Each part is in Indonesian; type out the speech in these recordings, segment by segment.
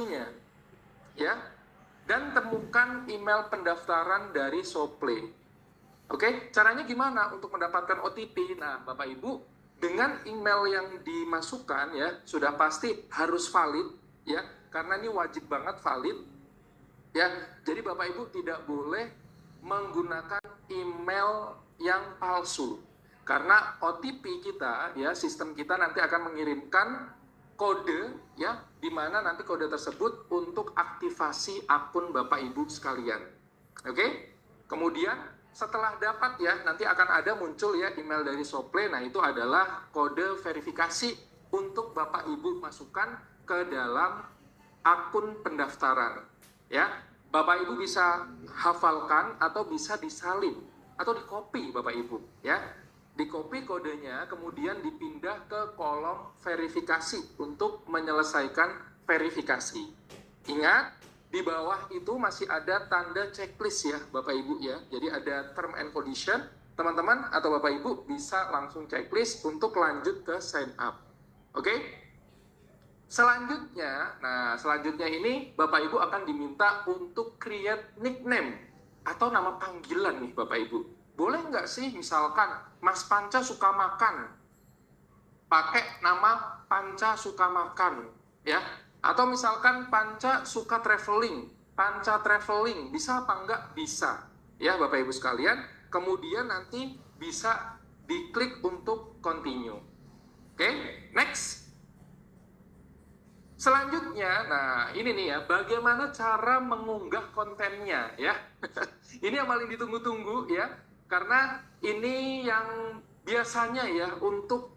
ya, dan temukan email pendaftaran dari Soplay. Oke, caranya gimana untuk mendapatkan OTP? Nah, Bapak Ibu, dengan email yang dimasukkan ya, sudah pasti harus valid ya, karena ini wajib banget valid ya. Jadi Bapak Ibu tidak boleh menggunakan email yang palsu. Karena OTP kita ya, sistem kita nanti akan mengirimkan kode ya, di mana nanti kode tersebut untuk aktivasi akun Bapak Ibu sekalian. Oke? Kemudian setelah dapat ya, nanti akan ada muncul ya email dari Soplay. Nah, itu adalah kode verifikasi untuk Bapak Ibu masukkan ke dalam akun pendaftaran. Ya, Bapak Ibu bisa hafalkan atau bisa disalin atau di-copy Bapak Ibu ya. Di-copy kodenya, kemudian dipindah ke kolom verifikasi untuk menyelesaikan verifikasi. Ingat, di bawah itu masih ada tanda checklist ya Bapak Ibu ya. Jadi ada term and condition. Teman-teman atau Bapak Ibu bisa langsung checklist untuk lanjut ke sign up. Oke? Selanjutnya, selanjutnya ini Bapak Ibu akan diminta untuk create nickname atau nama panggilan nih Bapak Ibu. Boleh nggak sih misalkan Mas Panca suka makan, pakai nama Panca suka makan ya. Atau misalkan Panca suka traveling, Panca traveling, bisa apa enggak? Bisa ya Bapak Ibu sekalian. Kemudian nanti bisa diklik untuk continue. Oke, next. Selanjutnya, nah ini nih ya, bagaimana cara mengunggah kontennya ya. Ini yang paling ditunggu-tunggu ya, karena ini yang biasanya ya untuk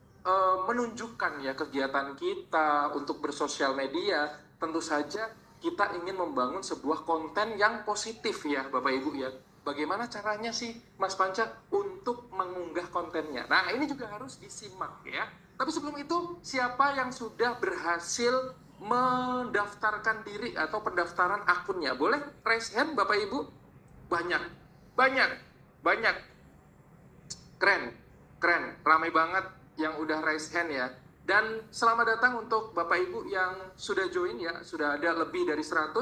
menunjukkan ya kegiatan kita untuk bersosial media. Tentu saja kita ingin membangun sebuah konten yang positif ya Bapak Ibu ya. Bagaimana caranya sih Mas Panca untuk mengunggah kontennya? Nah ini juga harus disimak ya. Tapi sebelum itu, siapa yang sudah berhasil mendaftarkan diri atau pendaftaran akunnya? Boleh raise hand Bapak Ibu? Banyak. Keren, ramai banget yang udah raise hand ya. Dan selamat datang untuk Bapak Ibu yang sudah join ya, sudah ada lebih dari 100.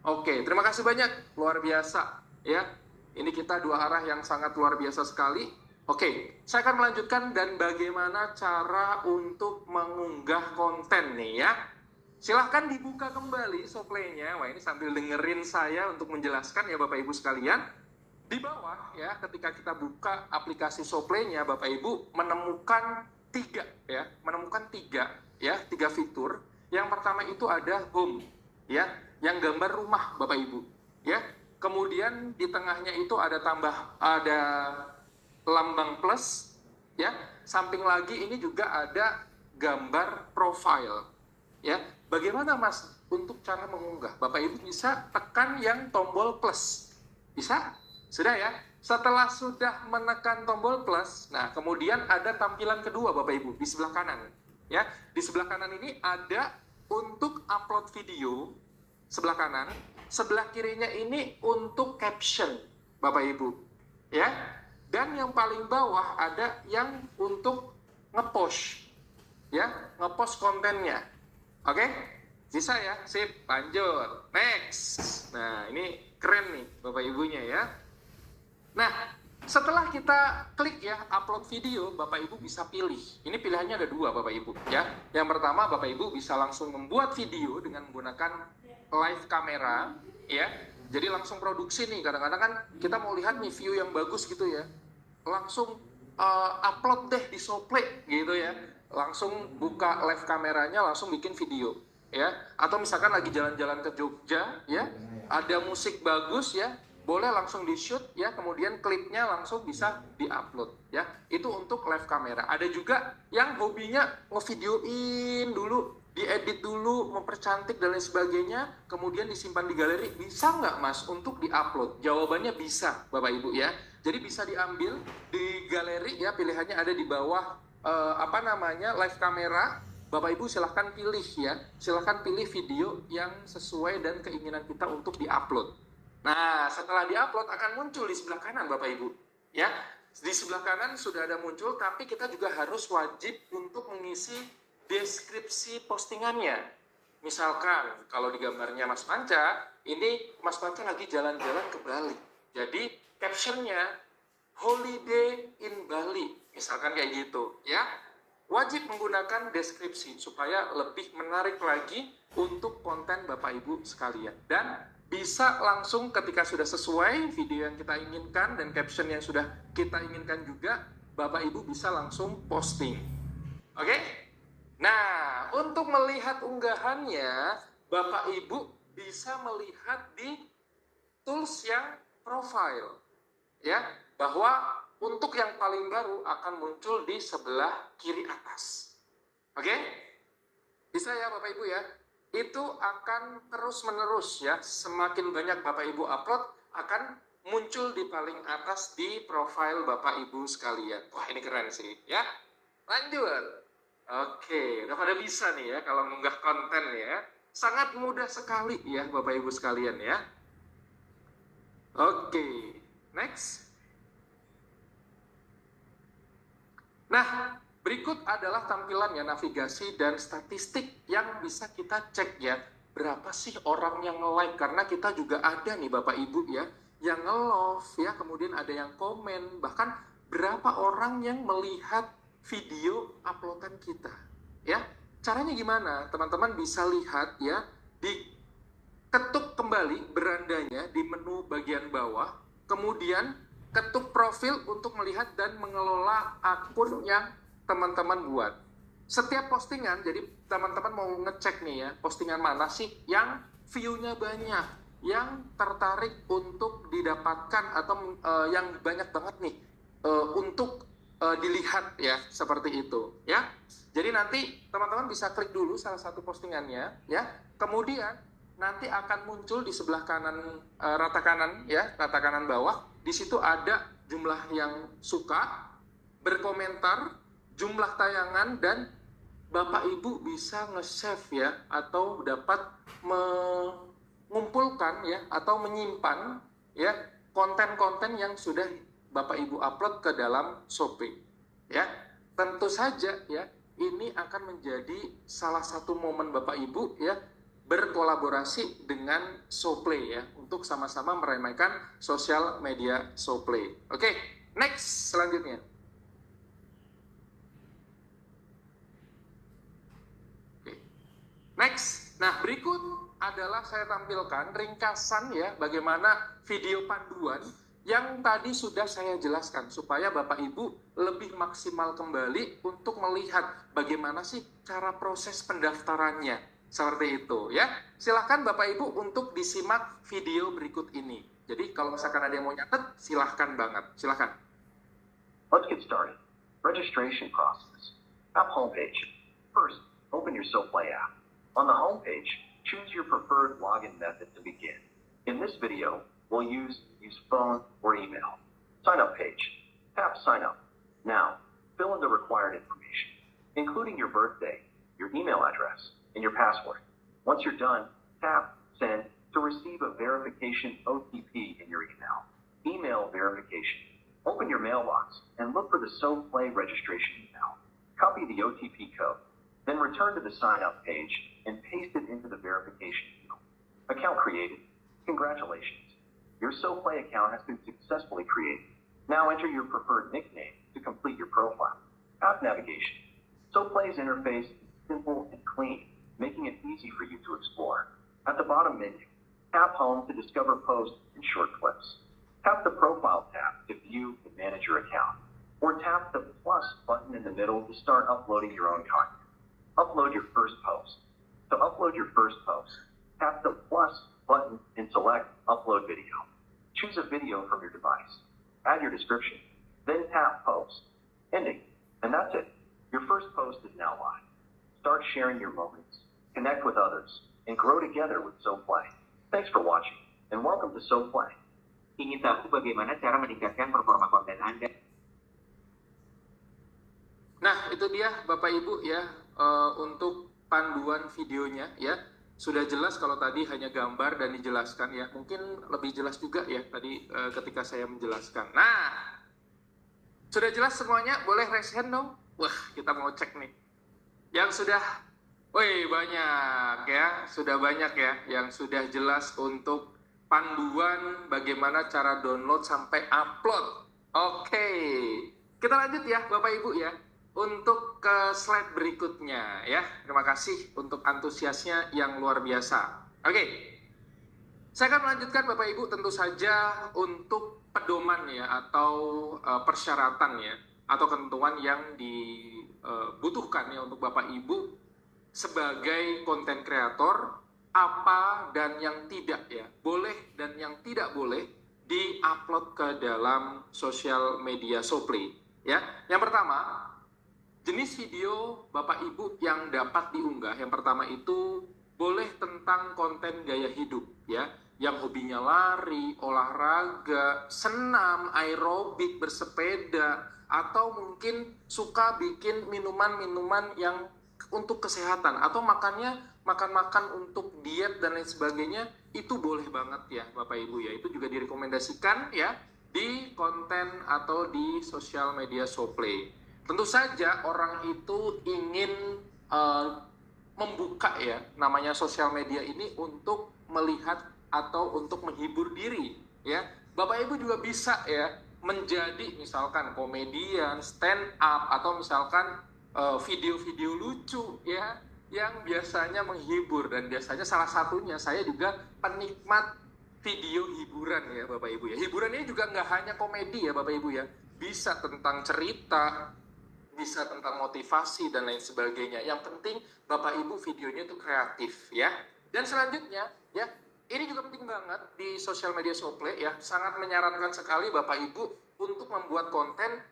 Oke, terima kasih banyak, luar biasa ya. Ini kita dua arah yang sangat luar biasa sekali. Oke, saya akan melanjutkan dan bagaimana cara untuk mengunggah konten nih ya. Silahkan dibuka kembali Soplay-nya. Wah, ini sambil dengerin saya untuk menjelaskan ya Bapak Ibu sekalian. Di bawah ya, ketika kita buka aplikasi Soplay-nya, Bapak Ibu menemukan tiga fitur. Yang pertama itu ada home ya, yang gambar rumah Bapak Ibu ya. Kemudian di tengahnya itu ada lambang plus ya. Samping lagi ini juga ada gambar profile ya. Bagaimana Mas untuk cara mengunggah? Bapak Ibu bisa tekan yang tombol plus. Bisa? Sudah ya? Setelah sudah menekan tombol plus, nah kemudian ada tampilan kedua Bapak Ibu di sebelah kanan. Ya, di sebelah kanan ini ada untuk upload video sebelah kanan, sebelah kirinya ini untuk caption Bapak Ibu. Ya. Dan yang paling bawah ada yang untuk ngepost. Ya, ngepost kontennya. Oke, bisa ya, sip, lanjut, next. Nah ini keren nih Bapak Ibunya ya. Nah setelah kita klik ya upload video, Bapak Ibu bisa pilih. Ini pilihannya ada dua Bapak Ibu ya. Yang pertama Bapak Ibu bisa langsung membuat video dengan menggunakan live kamera ya. Jadi langsung produksi nih, kadang-kadang kan kita mau lihat nih view yang bagus gitu ya. Langsung upload deh di Soplay gitu ya. Langsung buka live kameranya, langsung bikin video ya. Atau misalkan lagi jalan-jalan ke Jogja ya, ada musik bagus ya, boleh langsung di shoot ya, kemudian klipnya langsung bisa di-upload ya. Itu untuk live kamera. Ada juga yang hobinya ngevideoin dulu, diedit dulu, mempercantik dan lain sebagainya, kemudian disimpan di galeri. Bisa nggak Mas untuk di-upload? Jawabannya bisa Bapak Ibu ya. Jadi bisa diambil di galeri ya, pilihannya ada di bawah live kamera. Bapak Ibu silahkan pilih ya, silahkan pilih video yang sesuai dan keinginan kita untuk diupload. Nah setelah diupload akan muncul di sebelah kanan Bapak Ibu ya. Di sebelah kanan sudah ada muncul, tapi kita juga harus wajib untuk mengisi deskripsi postingannya Misalkan kalau di gambarnya Mas Panca, ini Mas Panca lagi jalan-jalan ke Bali. Jadi captionnya holiday in Bali, misalkan kayak gitu ya. Wajib menggunakan deskripsi supaya lebih menarik lagi untuk konten Bapak Ibu sekalian. Dan bisa langsung ketika sudah sesuai video yang kita inginkan dan caption yang sudah kita inginkan juga, Bapak Ibu bisa langsung posting. Oke? Nah, untuk melihat unggahannya, Bapak Ibu bisa melihat di tools yang profile. Ya, bahwa untuk yang paling baru akan muncul di sebelah kiri atas. Oke? Bisa ya Bapak Ibu ya? Itu akan terus-menerus ya, semakin banyak Bapak Ibu upload akan muncul di paling atas di profile Bapak Ibu sekalian. Wah, ini keren sih ya. Lanjut. Oke, udah pada bisa nih ya kalau mengunggah konten ya. Sangat mudah sekali ya Bapak Ibu sekalian ya. Oke, next. Nah, berikut adalah tampilannya navigasi dan statistik yang bisa kita cek ya. Berapa sih orang yang nge-like? Karena kita juga ada nih Bapak Ibu ya, yang nge-love ya, kemudian ada yang komen. Bahkan berapa orang yang melihat video uploadan kita ya. Caranya gimana? Teman-teman bisa lihat ya, diketuk kembali berandanya di menu bagian bawah, kemudian ketuk profil untuk melihat dan mengelola akun yang teman-teman buat. Setiap postingan, jadi teman-teman mau ngecek nih ya, postingan mana sih yang view-nya banyak, yang tertarik untuk didapatkan atau yang banyak banget nih untuk dilihat ya, seperti itu ya. Jadi nanti teman-teman bisa klik dulu salah satu postingannya ya, kemudian nanti akan muncul di sebelah kanan, rata kanan ya, rata kanan bawah. Di situ ada jumlah yang suka, berkomentar, jumlah tayangan, dan Bapak Ibu bisa nge-save ya, atau dapat mengumpulkan ya, atau menyimpan ya konten-konten yang sudah Bapak Ibu upload ke dalam Shopee ya. Tentu saja ya, ini akan menjadi salah satu momen Bapak Ibu ya berkolaborasi dengan Showplay ya, untuk sama-sama meramaikan sosial media Showplay. Oke, next selanjutnya. Oke. Next. Nah, berikut adalah saya tampilkan ringkasan ya, bagaimana video panduan yang tadi sudah saya jelaskan supaya Bapak Ibu lebih maksimal kembali untuk melihat bagaimana sih cara proses pendaftarannya. Seperti itu ya. Silahkan Bapak Ibu untuk disimak video berikut ini. Jadi kalau misalkan ada yang mau nyatet, silahkan banget. Silahkan. Let's get started. Registration process. App homepage. First, open your SoPlay app. On the homepage, choose your preferred login method to begin. In this video, we'll use phone or email. Sign up page. Tap sign up. Now, fill in the required information, including your birthday, your email address, and your password. Once you're done, tap send to receive a verification OTP in your email. Email verification. Open your mailbox and look for the SoPlay registration email. Copy the OTP code, then return to the sign up page and paste it into the verification field. Account created. Congratulations. Your SoPlay account has been successfully created. Now enter your preferred nickname to complete your profile. App navigation. SoPlay's interface is simple and clean, making it easy for you to explore. At the bottom menu, tap home to discover posts and short clips. Tap the profile tab to view and manage your account, or tap the plus button in the middle to start uploading your own content. Upload your first post. To upload your first post, tap the plus button and select Upload Video. Choose a video from your device. Add your description, then tap Post. Ending. And that's it. Your first post is now live. Start sharing your moments, connect with others, and grow together with SoPlay. Thanks for watching, and welcome to SoPlay. Ingin tahu bagaimana cara meningkatkan performa konten Anda? Nah, itu dia Bapak Ibu ya, untuk panduan videonya ya. Sudah jelas kalau tadi hanya gambar dan dijelaskan ya. Mungkin lebih jelas juga ya tadi ketika saya menjelaskan. Nah, sudah jelas semuanya? Boleh raise hand dong? Wah, kita mau cek nih. Yang sudah Wih, banyak ya, sudah banyak ya yang sudah jelas untuk panduan bagaimana cara download sampai upload. Oke, kita lanjut ya Bapak Ibu ya, untuk ke slide berikutnya ya. Terima kasih untuk antusiasnya yang luar biasa. Oke, saya akan melanjutkan Bapak Ibu tentu saja untuk pedoman ya atau persyaratan ya atau ketentuan yang dibutuhkan ya untuk Bapak Ibu sebagai konten kreator, apa dan yang tidak ya boleh dan yang tidak boleh diupload ke dalam sosial media Shopee ya. Yang pertama, jenis video Bapak Ibu yang dapat diunggah, yang pertama itu boleh tentang konten gaya hidup ya, yang hobinya lari, olahraga, senam, aerobik, bersepeda, atau mungkin suka bikin minuman-minuman yang untuk kesehatan atau makan-makan untuk diet dan lain sebagainya, itu boleh banget ya Bapak Ibu ya. Itu juga direkomendasikan ya di konten atau di sosial media Shopee. Tentu saja orang itu ingin membuka ya namanya sosial media ini untuk melihat atau untuk menghibur diri ya. Bapak Ibu juga bisa ya menjadi misalkan komedian, stand up, atau misalkan video-video lucu ya yang biasanya menghibur. Dan biasanya salah satunya saya juga penikmat video hiburan ya Bapak Ibu ya. Hiburan ini juga nggak hanya komedi ya Bapak Ibu ya, bisa tentang cerita, bisa tentang motivasi dan lain sebagainya. Yang penting Bapak Ibu videonya itu kreatif ya. Dan selanjutnya ya, ini juga penting banget di sosial media Shopee ya, sangat menyarankan sekali Bapak Ibu untuk membuat konten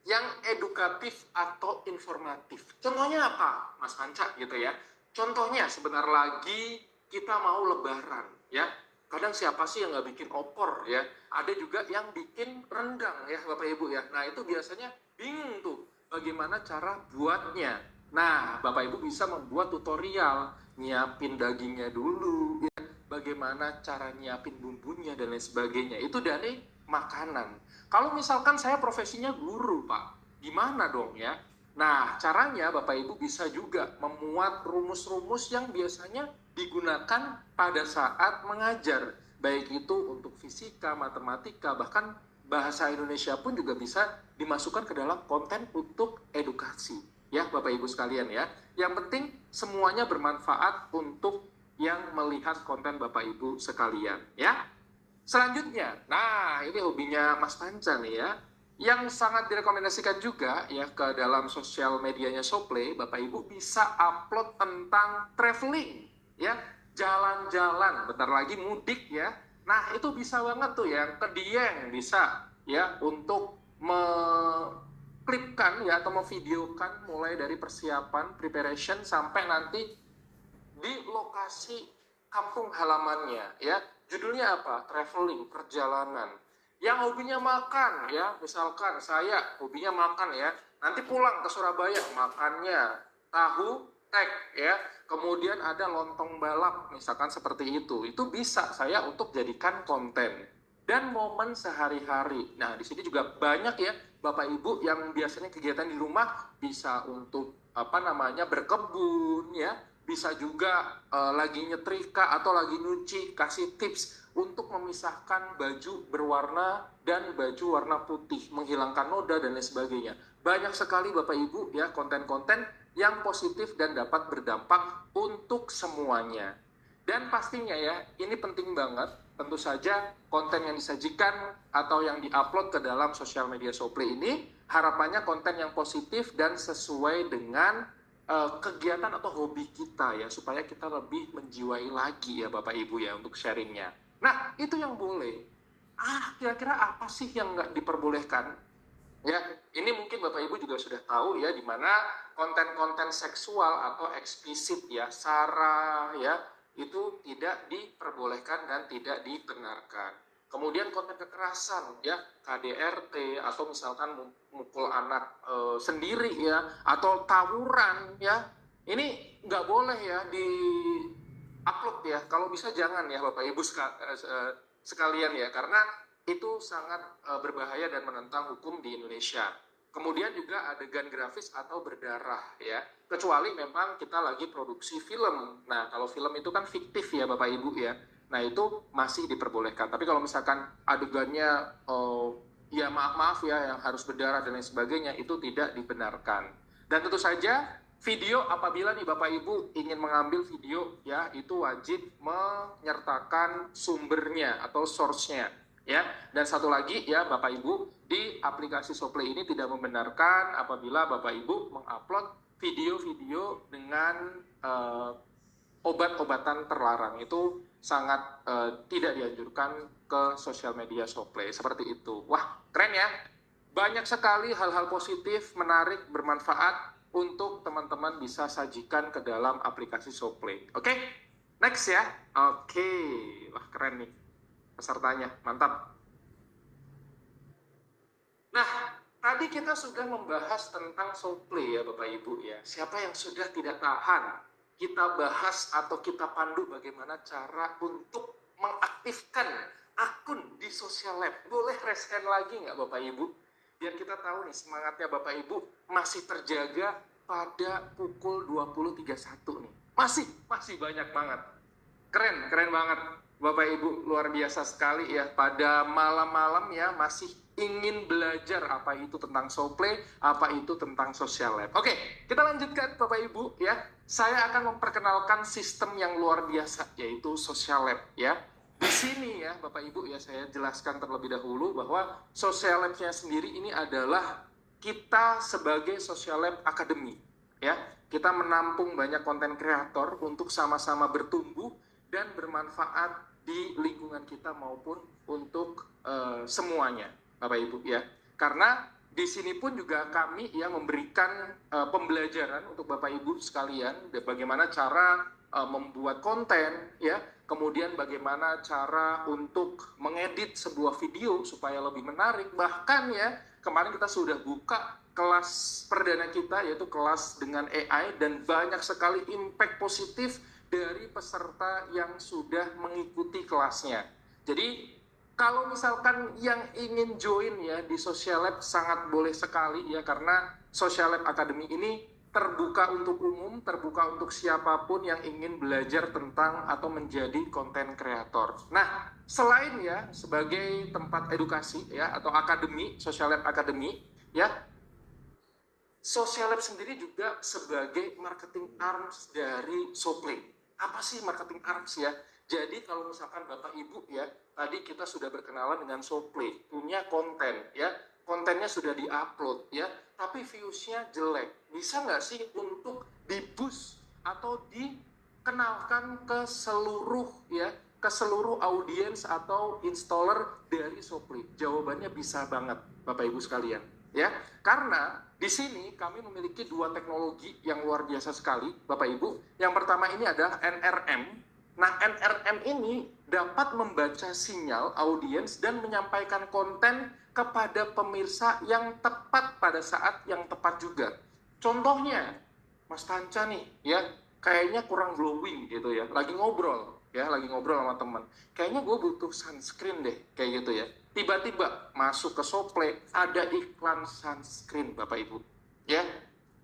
yang edukatif atau informatif. Contohnya apa, Mas Panca gitu ya? Contohnya sebentar lagi kita mau lebaran ya. Kadang siapa sih yang nggak bikin opor ya? Ada juga yang bikin rendang ya Bapak Ibu ya. Nah itu biasanya bingung tuh bagaimana cara buatnya. Nah Bapak Ibu bisa membuat tutorial, nyiapin dagingnya dulu ya, bagaimana cara nyiapin bumbunya dan lain sebagainya. Itu dari makanan. Kalau misalkan saya profesinya guru Pak, gimana dong ya? Nah caranya Bapak Ibu bisa juga memuat rumus-rumus yang biasanya digunakan pada saat mengajar, baik itu untuk fisika, matematika, bahkan bahasa Indonesia pun juga bisa dimasukkan ke dalam konten untuk edukasi ya Bapak Ibu sekalian ya. Yang penting semuanya bermanfaat untuk yang melihat konten Bapak Ibu sekalian ya. Selanjutnya, nah ini hobinya Mas Panca nih ya, yang sangat direkomendasikan juga ya ke dalam sosial medianya Shopee. Bapak Ibu bisa upload tentang traveling ya, jalan-jalan, bentar lagi mudik ya. Nah itu bisa banget tuh ya, ke Dieng bisa ya untuk klipkan ya atau memvideokan mulai dari persiapan, preparation sampai nanti di lokasi kampung halamannya ya. Judulnya apa? Traveling, perjalanan. Yang hobinya makan ya, misalkan saya hobinya makan ya, nanti pulang ke Surabaya makannya tahu tek ya, kemudian ada lontong balap misalkan seperti itu bisa saya untuk jadikan konten dan momen sehari-hari. Nah di sini juga banyak ya Bapak Ibu yang biasanya kegiatan di rumah, bisa untuk apa namanya berkebun ya, bisa juga lagi nyetrika atau lagi nyuci, kasih tips untuk memisahkan baju berwarna dan baju warna putih, menghilangkan noda dan lain sebagainya. Banyak sekali Bapak Ibu ya konten-konten yang positif dan dapat berdampak untuk semuanya. Dan pastinya ya, ini penting banget, tentu saja konten yang disajikan atau yang diupload ke dalam sosial media Shopee ini harapannya konten yang positif dan sesuai dengan kegiatan atau hobi kita ya, supaya kita lebih menjiwai lagi ya Bapak Ibu ya untuk sharingnya. Nah itu yang boleh. Kira-kira apa sih yang nggak diperbolehkan? Ya, ini mungkin Bapak Ibu juga sudah tahu ya, di mana konten-konten seksual atau eksplisit ya, sara ya, itu tidak diperbolehkan dan tidak dibenarkan. Kemudian konten kekerasan ya, KDRT atau misalkan mukul anak sendiri ya, atau tawuran ya, ini nggak boleh ya di upload ya. Kalau bisa jangan ya Bapak Ibu sekalian ya, karena itu sangat berbahaya dan menentang hukum di Indonesia. Kemudian juga adegan grafis atau berdarah ya. Kecuali memang kita lagi produksi film. Nah, kalau film itu kan fiktif ya Bapak Ibu ya. Nah, itu masih diperbolehkan. Tapi kalau misalkan adegannya ya maaf ya yang harus berdarah dan lain sebagainya itu tidak dibenarkan. Dan tentu saja video apabila nih Bapak Ibu ingin mengambil video ya itu wajib menyertakan sumbernya atau source-nya ya. Dan satu lagi ya Bapak Ibu, di aplikasi Showplay ini tidak membenarkan apabila Bapak Ibu mengupload video-video dengan obat-obatan terlarang. Itu sangat tidak dianjurkan ke sosial media Showplay seperti itu. Wah, keren ya. Banyak sekali hal-hal positif, menarik, bermanfaat untuk teman-teman bisa sajikan ke dalam aplikasi Showplay. Oke, next ya. Oke, wah keren nih pesertanya, mantap. Nah, tadi kita sudah membahas tentang Showplay ya Bapak Ibu ya. Siapa yang sudah tidak tahan, kita bahas atau kita pandu bagaimana cara untuk mengaktifkan akun di Social Lab. Boleh rescan lagi nggak Bapak Ibu? Biar kita tahu nih semangatnya Bapak Ibu masih terjaga pada pukul 20.31 nih. Masih banyak banget. Keren banget. Bapak Ibu luar biasa sekali ya, pada malam-malam ya masih ingin belajar apa itu tentang Showplay, apa itu tentang Social Lab. Oke, kita lanjutkan Bapak Ibu ya. Saya akan memperkenalkan sistem yang luar biasa yaitu Social Lab ya. Di sini ya Bapak Ibu ya saya jelaskan terlebih dahulu bahwa Social Lab-nya sendiri ini adalah kita sebagai Social Lab Academy ya. Kita menampung banyak konten kreator untuk sama-sama bertumbuh dan bermanfaat di lingkungan kita maupun untuk semuanya, Bapak Ibu ya. Karena di sini pun juga kami yang memberikan pembelajaran untuk Bapak Ibu sekalian bagaimana cara membuat konten ya, kemudian bagaimana cara untuk mengedit sebuah video supaya lebih menarik. Bahkan ya kemarin kita sudah buka kelas perdana kita yaitu kelas dengan AI dan banyak sekali impact positif dari peserta yang sudah mengikuti kelasnya. Jadi kalau misalkan yang ingin join ya di Social Lab sangat boleh sekali ya, karena Social Lab Academy ini terbuka untuk umum, terbuka untuk siapapun yang ingin belajar tentang atau menjadi konten kreator. Nah, selain ya sebagai tempat edukasi ya atau akademi, Social Lab Academy ya, Social Lab sendiri juga sebagai marketing arms dari Showplay. Apa sih marketing arms ya? Jadi kalau misalkan Bapak Ibu ya, tadi kita sudah berkenalan dengan Showplay, punya konten ya, kontennya sudah diupload ya, tapi views-nya jelek. Bisa nggak sih untuk di-boost atau dikenalkan ke seluruh ya, ke seluruh audiens atau installer dari Showplay? Jawabannya bisa banget Bapak Ibu sekalian ya, karena di sini kami memiliki dua teknologi yang luar biasa sekali Bapak Ibu. Yang pertama ini adalah NRM. Nah, NRM ini dapat membaca sinyal audiens dan menyampaikan konten kepada pemirsa yang tepat pada saat yang tepat juga. Contohnya, Mas Panca nih ya, kayaknya kurang glowing gitu ya, lagi ngobrol sama teman. Kayaknya gue butuh sunscreen deh, kayak gitu ya. Tiba-tiba masuk ke Showplay ada iklan sunscreen Bapak Ibu ya.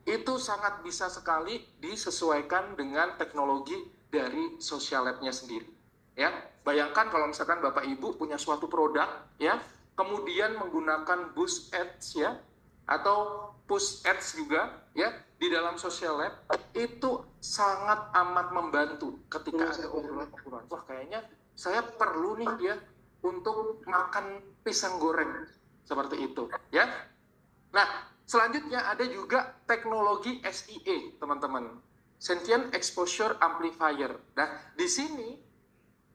Itu sangat bisa sekali disesuaikan dengan teknologi dari Social Lab-nya sendiri ya. Bayangkan kalau misalkan Bapak Ibu punya suatu produk ya, kemudian menggunakan boost ads ya atau push ads juga ya di dalam Social Lab, itu sangat amat membantu ketika ada obrolan. Wah, kayaknya saya perlu nih dia untuk makan pisang goreng seperti itu ya. Nah, selanjutnya ada juga teknologi SEA teman-teman, Sentient Exposure Amplifier. Nah, di sini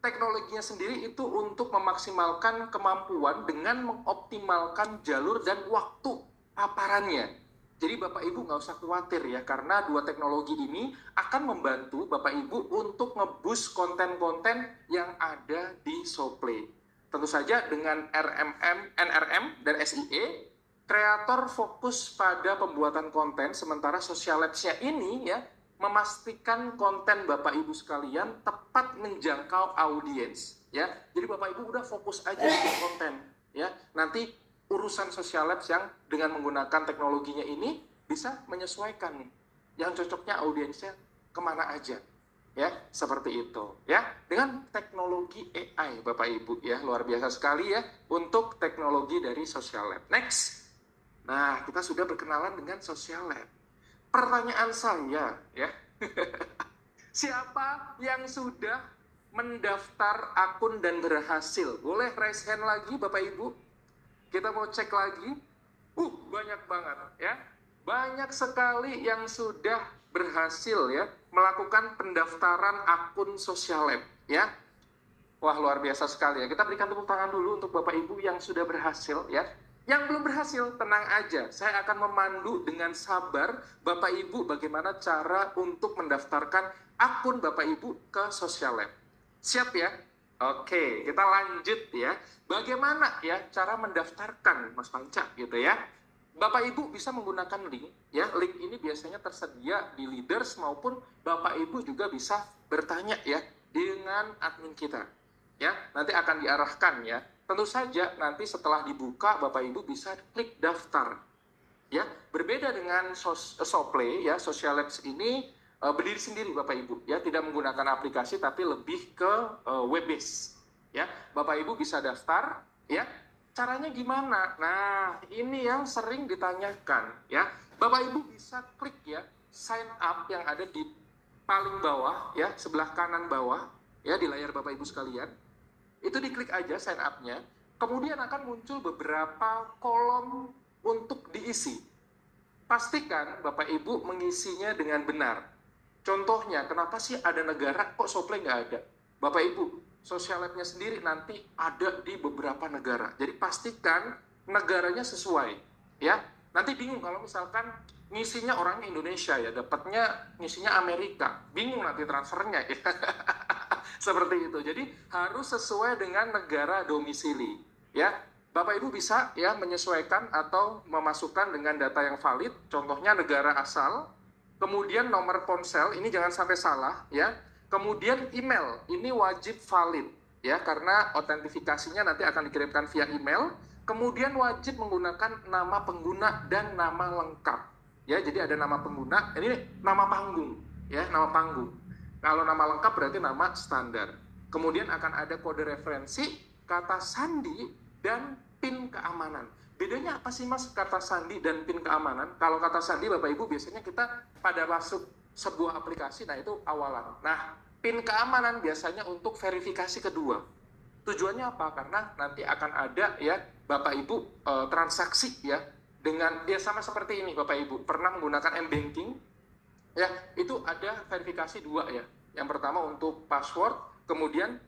teknologinya sendiri itu untuk memaksimalkan kemampuan dengan mengoptimalkan jalur dan waktu paparannya. Jadi Bapak Ibu nggak usah khawatir ya, karena dua teknologi ini akan membantu Bapak Ibu untuk nge-boost konten-konten yang ada di Showplay. Tentu saja dengan NRM dan SEA, kreator fokus pada pembuatan konten, sementara Social Labs-nya ini ya memastikan konten Bapak Ibu sekalian tepat menjangkau audiens ya. Jadi Bapak Ibu udah fokus aja bikin konten ya. Nanti urusan social labs yang dengan menggunakan teknologinya ini bisa menyesuaikan nih yang cocoknya audiensnya kemana aja, ya seperti itu ya, dengan teknologi AI Bapak Ibu ya, luar biasa sekali ya untuk teknologi dari social lab. Next, nah kita sudah berkenalan dengan social lab. Pertanyaan saya ya, siapa yang sudah mendaftar akun dan berhasil? Boleh raise hand lagi Bapak Ibu, kita mau cek lagi. Banyak banget ya, banyak sekali yang sudah berhasil ya melakukan pendaftaran akun social lab ya. Wah, luar biasa sekali ya. Kita berikan tepuk tangan dulu untuk Bapak Ibu yang sudah berhasil ya. Yang belum berhasil, tenang aja. Saya akan memandu dengan sabar Bapak Ibu bagaimana cara untuk mendaftarkan akun Bapak Ibu ke social lab. Siap ya? Oke, kita lanjut ya. Bagaimana ya cara mendaftarkan Mas Panca gitu ya. Bapak Ibu bisa menggunakan link ya. Link ini biasanya tersedia di Leaders maupun Bapak Ibu juga bisa bertanya ya dengan admin kita. Ya, nanti akan diarahkan ya. Tentu saja nanti setelah dibuka Bapak Ibu bisa klik daftar. Ya, berbeda dengan Soplay ya, Social Labs ini berdiri sendiri Bapak Ibu ya, tidak menggunakan aplikasi tapi lebih ke web base. Ya, Bapak Ibu bisa daftar ya. Caranya gimana? Nah, ini yang sering ditanyakan ya. Bapak Ibu bisa klik ya sign up yang ada di paling bawah ya, sebelah kanan bawah ya di layar Bapak Ibu sekalian. Itu diklik aja sign up-nya, kemudian akan muncul beberapa kolom untuk diisi. Pastikan Bapak Ibu mengisinya dengan benar. Contohnya, kenapa sih ada negara kok Soplay nggak ada? Bapak Ibu, social lab-nya sendiri nanti ada di beberapa negara. Jadi pastikan negaranya sesuai. Ya, nanti bingung kalau misalkan ngisinya orang Indonesia ya, dapatnya ngisinya Amerika. Bingung nanti transfernya ya. Seperti itu. Jadi harus sesuai dengan negara domisili. Ya, Bapak Ibu bisa ya menyesuaikan atau memasukkan dengan data yang valid. Contohnya negara asal, kemudian nomor ponsel, ini jangan sampai salah ya. Kemudian email, ini wajib valid ya karena autentifikasinya nanti akan dikirimkan via email. Kemudian wajib menggunakan nama pengguna dan nama lengkap. Ya, jadi ada nama pengguna, ini nama panggung ya, nama panggung. Kalau nama lengkap berarti nama standar. Kemudian akan ada kode referensi, kata sandi, dan PIN keamanan. Bedanya apa sih Mas kata sandi dan PIN keamanan? Kalau kata sandi Bapak Ibu biasanya kita pada masuk sebuah aplikasi, nah itu awalan. Nah, PIN keamanan biasanya untuk verifikasi kedua. Tujuannya apa? Karena nanti akan ada ya Bapak Ibu transaksi ya dengan ya sama seperti ini Bapak Ibu. Pernah menggunakan M-Banking? Ya, itu ada verifikasi dua ya. Yang pertama untuk password, kemudian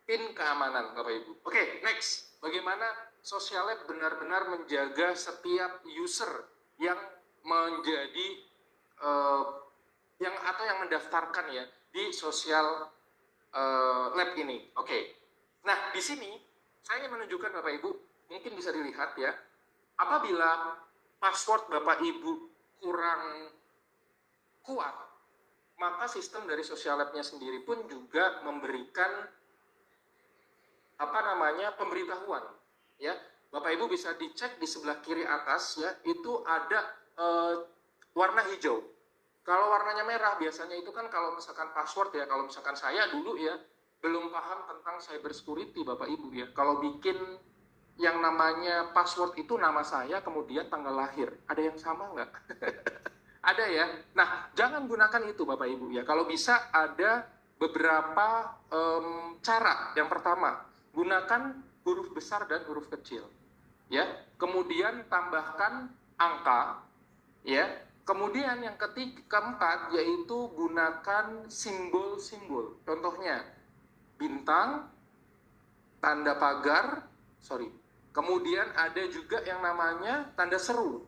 PIN keamanan Bapak Ibu. Oke, next. Bagaimana social lab benar-benar menjaga setiap user yang menjadi yang mendaftarkan ya di social lab ini. Oke. Nah, di sini saya ingin menunjukkan Bapak Ibu, mungkin bisa dilihat ya. Apabila password Bapak Ibu kurang kuat, maka sistem dari social lab-nya sendiri pun juga memberikan pemberitahuan ya. Bapak Ibu bisa dicek di sebelah kiri atas ya, itu ada warna hijau. Kalau warnanya merah biasanya itu kan kalau misalkan password ya, kalau misalkan saya dulu ya belum paham tentang cyber security Bapak Ibu ya, kalau bikin yang namanya password itu nama saya kemudian tanggal lahir, ada yang sama nggak? Ada ya. Nah, jangan gunakan itu Bapak Ibu ya. Kalau bisa ada beberapa cara. Yang pertama, gunakan huruf besar dan huruf kecil. Ya. Kemudian tambahkan angka. Ya. Kemudian yang keempat yaitu gunakan simbol-simbol. Contohnya bintang, tanda pagar, Kemudian ada juga yang namanya tanda seru.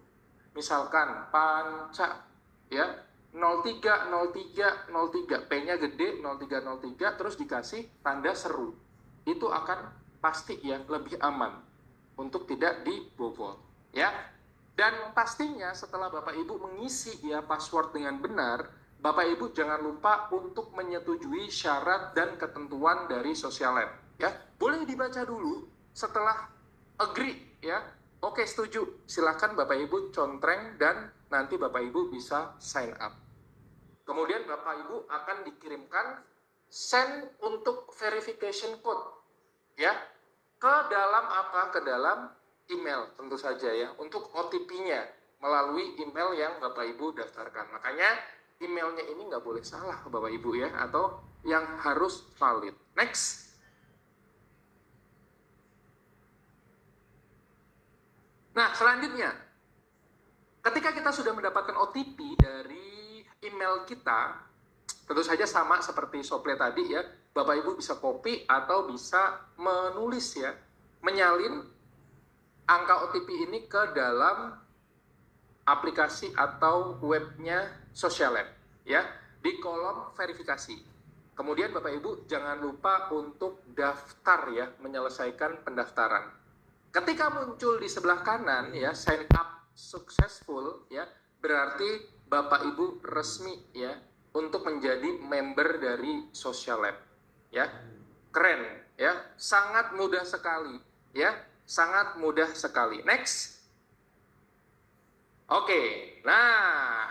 Misalkan Panca ya 030303, P-nya gede 0303 terus dikasih tanda seru. Itu akan pasti ya lebih aman untuk tidak dibobol ya. Dan pastinya setelah Bapak Ibu mengisi ya password dengan benar, Bapak Ibu jangan lupa untuk menyetujui syarat dan ketentuan dari social lab ya. Boleh dibaca dulu, setelah agree ya. Oke, setuju. Silakan Bapak Ibu contreng dan nanti Bapak Ibu bisa sign up. Kemudian Bapak Ibu akan dikirimkan send untuk verification code, ya, ke dalam apa? Ke dalam email tentu saja ya, untuk OTP-nya melalui email yang Bapak Ibu daftarkan. Makanya emailnya ini nggak boleh salah Bapak Ibu ya, atau yang harus valid. Next. Nah, selanjutnya, ketika kita sudah mendapatkan OTP dari email kita, tentu saja sama seperti Sople tadi ya, Bapak Ibu bisa copy atau bisa menulis ya, menyalin angka OTP ini ke dalam aplikasi atau webnya Social Lab ya, di kolom verifikasi. Kemudian Bapak Ibu jangan lupa untuk daftar ya, menyelesaikan pendaftaran. Ketika muncul di sebelah kanan ya, sign up successful ya, berarti Bapak Ibu resmi ya untuk menjadi member dari Social Lab ya. Keren ya, sangat mudah sekali ya, sangat mudah sekali. Next. Oke, nah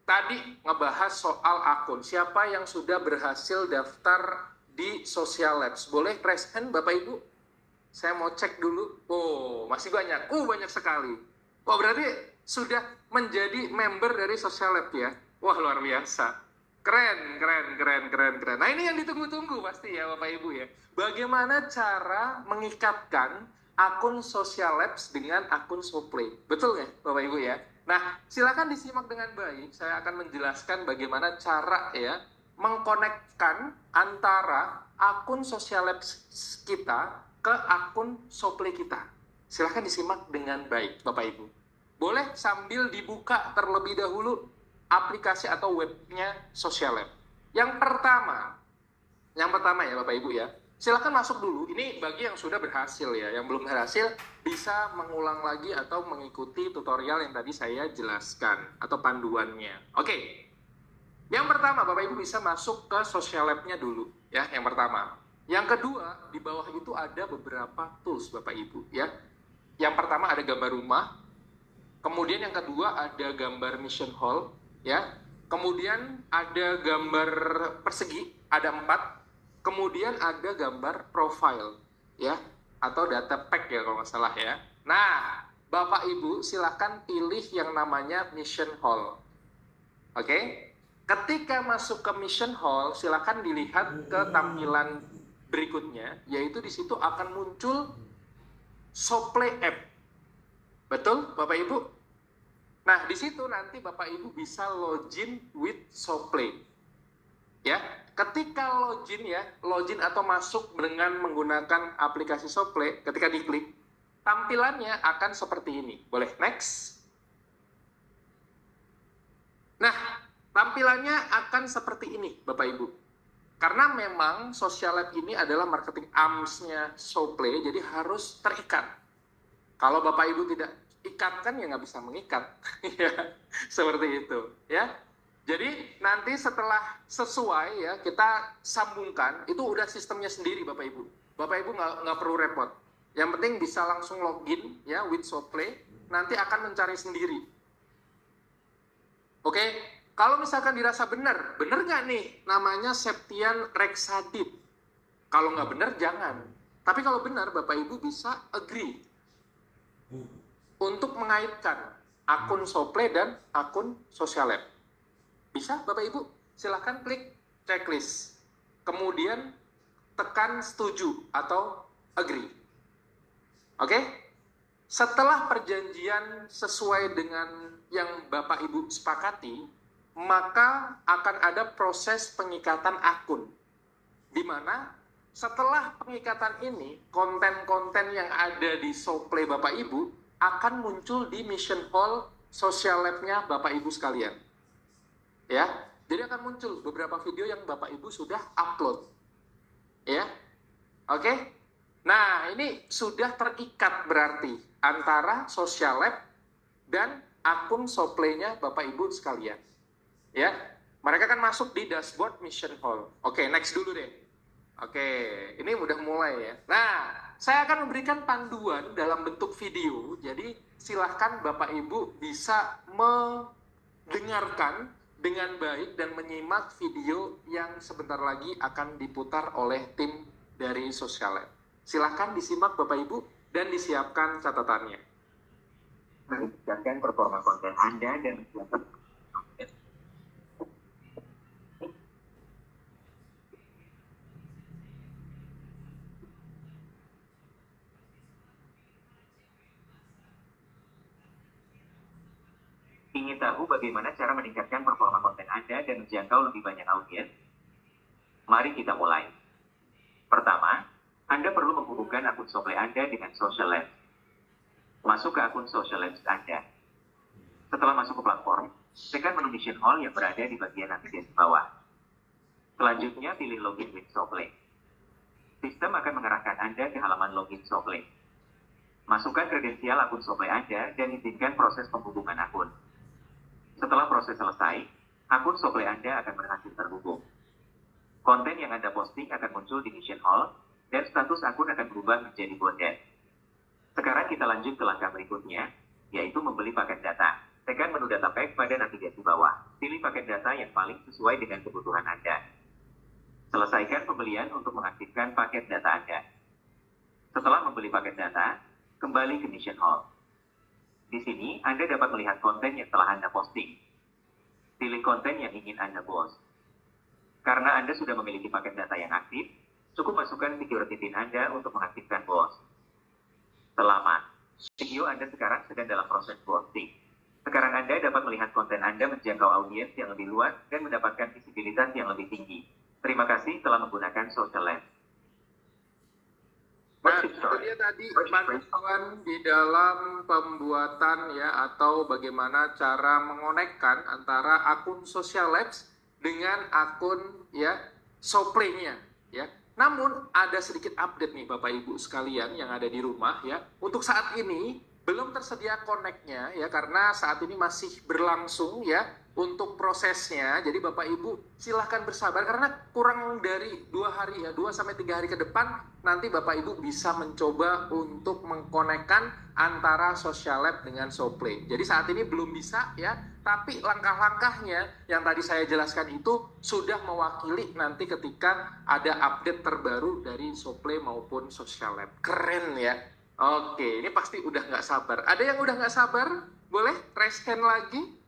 tadi ngebahas soal akun. Siapa yang sudah berhasil daftar di Social Labs? Boleh raise hand Bapak Ibu? Saya mau cek dulu. Oh, masih banyak. Banyak sekali. Wah, berarti sudah menjadi member dari Social Lab ya. Wah, luar biasa. Keren. Nah, ini yang ditunggu-tunggu pasti ya Bapak Ibu ya. Bagaimana cara mengikatkan akun Social Labs dengan akun Soplay? Betul ya Bapak Ibu ya? Nah, silakan disimak dengan baik. Saya akan menjelaskan bagaimana cara ya mengkonekkan antara akun Social Labs kita ke akun Soplay kita. Silakan disimak dengan baik Bapak Ibu. Boleh sambil dibuka terlebih dahulu aplikasi atau webnya Social Lab. Yang pertama ya Bapak Ibu ya, silakan masuk dulu. Ini bagi yang sudah berhasil ya, yang belum berhasil bisa mengulang lagi atau mengikuti tutorial yang tadi saya jelaskan atau panduannya. Oke. Yang pertama Bapak Ibu bisa masuk ke Social Lab-nya dulu ya, yang pertama. Yang kedua, di bawah itu ada beberapa tools Bapak Ibu ya. Yang pertama ada gambar rumah, kemudian yang kedua ada gambar mission hall ya. Kemudian ada gambar persegi, ada 4. Kemudian ada gambar profile ya, atau data pack ya kalau nggak salah ya. Nah, Bapak Ibu silakan pilih yang namanya mission hall. Oke? Ketika masuk ke mission hall, silakan dilihat ke tampilan berikutnya, yaitu di situ akan muncul Soplay app. Betul, Bapak Ibu? Nah, di situ nanti Bapak Ibu bisa login with Soplay. Ya, ketika login atau masuk dengan menggunakan aplikasi Soplay, ketika diklik, tampilannya akan seperti ini. Boleh next? Nah, tampilannya akan seperti ini, Bapak Ibu. Karena memang Social Lab ini adalah marketing arms-nya Soplay, jadi harus terikat. Kalau Bapak Ibu tidak ikatkan ya nggak bisa mengikat, ya seperti itu, ya. Jadi nanti setelah sesuai ya kita sambungkan, itu udah sistemnya sendiri Bapak Ibu. Bapak Ibu nggak perlu repot. Yang penting bisa langsung login ya with Soplay, nanti akan mencari sendiri. Oke, kalau misalkan dirasa benar nggak nih namanya Septian Reksadit? Kalau nggak benar jangan. Tapi kalau benar Bapak Ibu bisa agree untuk mengaitkan akun Soplay dan akun Social Lab. Bisa Bapak Ibu? Silahkan klik checklist. Kemudian tekan setuju atau agree. Oke? Setelah perjanjian sesuai dengan yang Bapak Ibu sepakati, maka akan ada proses pengikatan akun. Di mana setelah pengikatan ini, konten-konten yang ada di Soplay Bapak Ibu akan muncul di mission hall Social Lab-nya Bapak Ibu sekalian. Ya, jadi akan muncul beberapa video yang Bapak Ibu sudah upload. Ya, oke. Nah, ini sudah terikat berarti antara Social Lab dan akun Soplay-nya Bapak Ibu sekalian. Ya, mereka kan masuk di dashboard mission hall. Oke, next dulu deh. Oke, ini udah mulai ya. Nah, saya akan memberikan panduan dalam bentuk video. Jadi silahkan Bapak Ibu bisa mendengarkan dengan baik dan menyimak video yang sebentar lagi akan diputar oleh tim dari Social Lab. Silahkan disimak Bapak Ibu dan disiapkan catatannya. Meningkatkan performa konten Anda dan menjaga Ingin tahu bagaimana cara meningkatkan performa konten Anda dan menjangkau lebih banyak audiens? Mari kita mulai. Pertama, Anda perlu menghubungkan akun Soplay Anda dengan Social Lens. Masuk ke akun Social Lens Anda. Setelah masuk ke platform, tekan menu Mission Hall yang berada di bagian navigasi bawah. Selanjutnya, pilih Login with Soplay. Sistem akan mengarahkan Anda ke halaman Login Soplay. Masukkan kredensial akun Soplay Anda dan izinkan proses penghubungan akun. Setelah proses selesai, akun Soplay Anda akan berhasil terhubung. Konten yang Anda posting akan muncul di Mission Hall, dan status akun akan berubah menjadi bonded. Sekarang kita lanjut ke langkah berikutnya, yaitu membeli paket data. Tekan menu Data Pack pada navigasi bawah. Pilih paket data yang paling sesuai dengan kebutuhan Anda. Selesaikan pembelian untuk mengaktifkan paket data Anda. Setelah membeli paket data, kembali ke Mission Hall. Di sini, Anda dapat melihat konten yang telah Anda posting. Pilih konten yang ingin Anda post. Karena Anda sudah memiliki paket data yang aktif, cukup masukkan security PIN Anda untuk mengaktifkan post. Selamat. Video Anda sekarang sedang dalam proses posting. Sekarang Anda dapat melihat konten Anda menjangkau audiens yang lebih luas dan mendapatkan visibilitas yang lebih tinggi. Terima kasih telah menggunakan Social Lens. Nah, itu dia tadi panduan di dalam pembuatan ya, atau bagaimana cara mengonekkan antara akun Social Labs dengan akun ya Soplay-nya ya. Namun ada sedikit update nih Bapak Ibu sekalian yang ada di rumah ya. Untuk saat ini belum tersedia connect-nya ya, karena saat ini masih berlangsung ya untuk prosesnya. Jadi Bapak Ibu silahkan bersabar karena kurang dari 2 hari ya, 2 sampai 3 hari ke depan nanti Bapak Ibu bisa mencoba untuk mengkonekkan antara Social Lab dengan Soplay. Jadi saat ini belum bisa ya, tapi langkah-langkahnya yang tadi saya jelaskan itu sudah mewakili nanti ketika ada update terbaru dari Soplay maupun Social Lab. Keren ya. Oke, ini pasti udah nggak sabar. Ada yang udah nggak sabar? Boleh rescan lagi?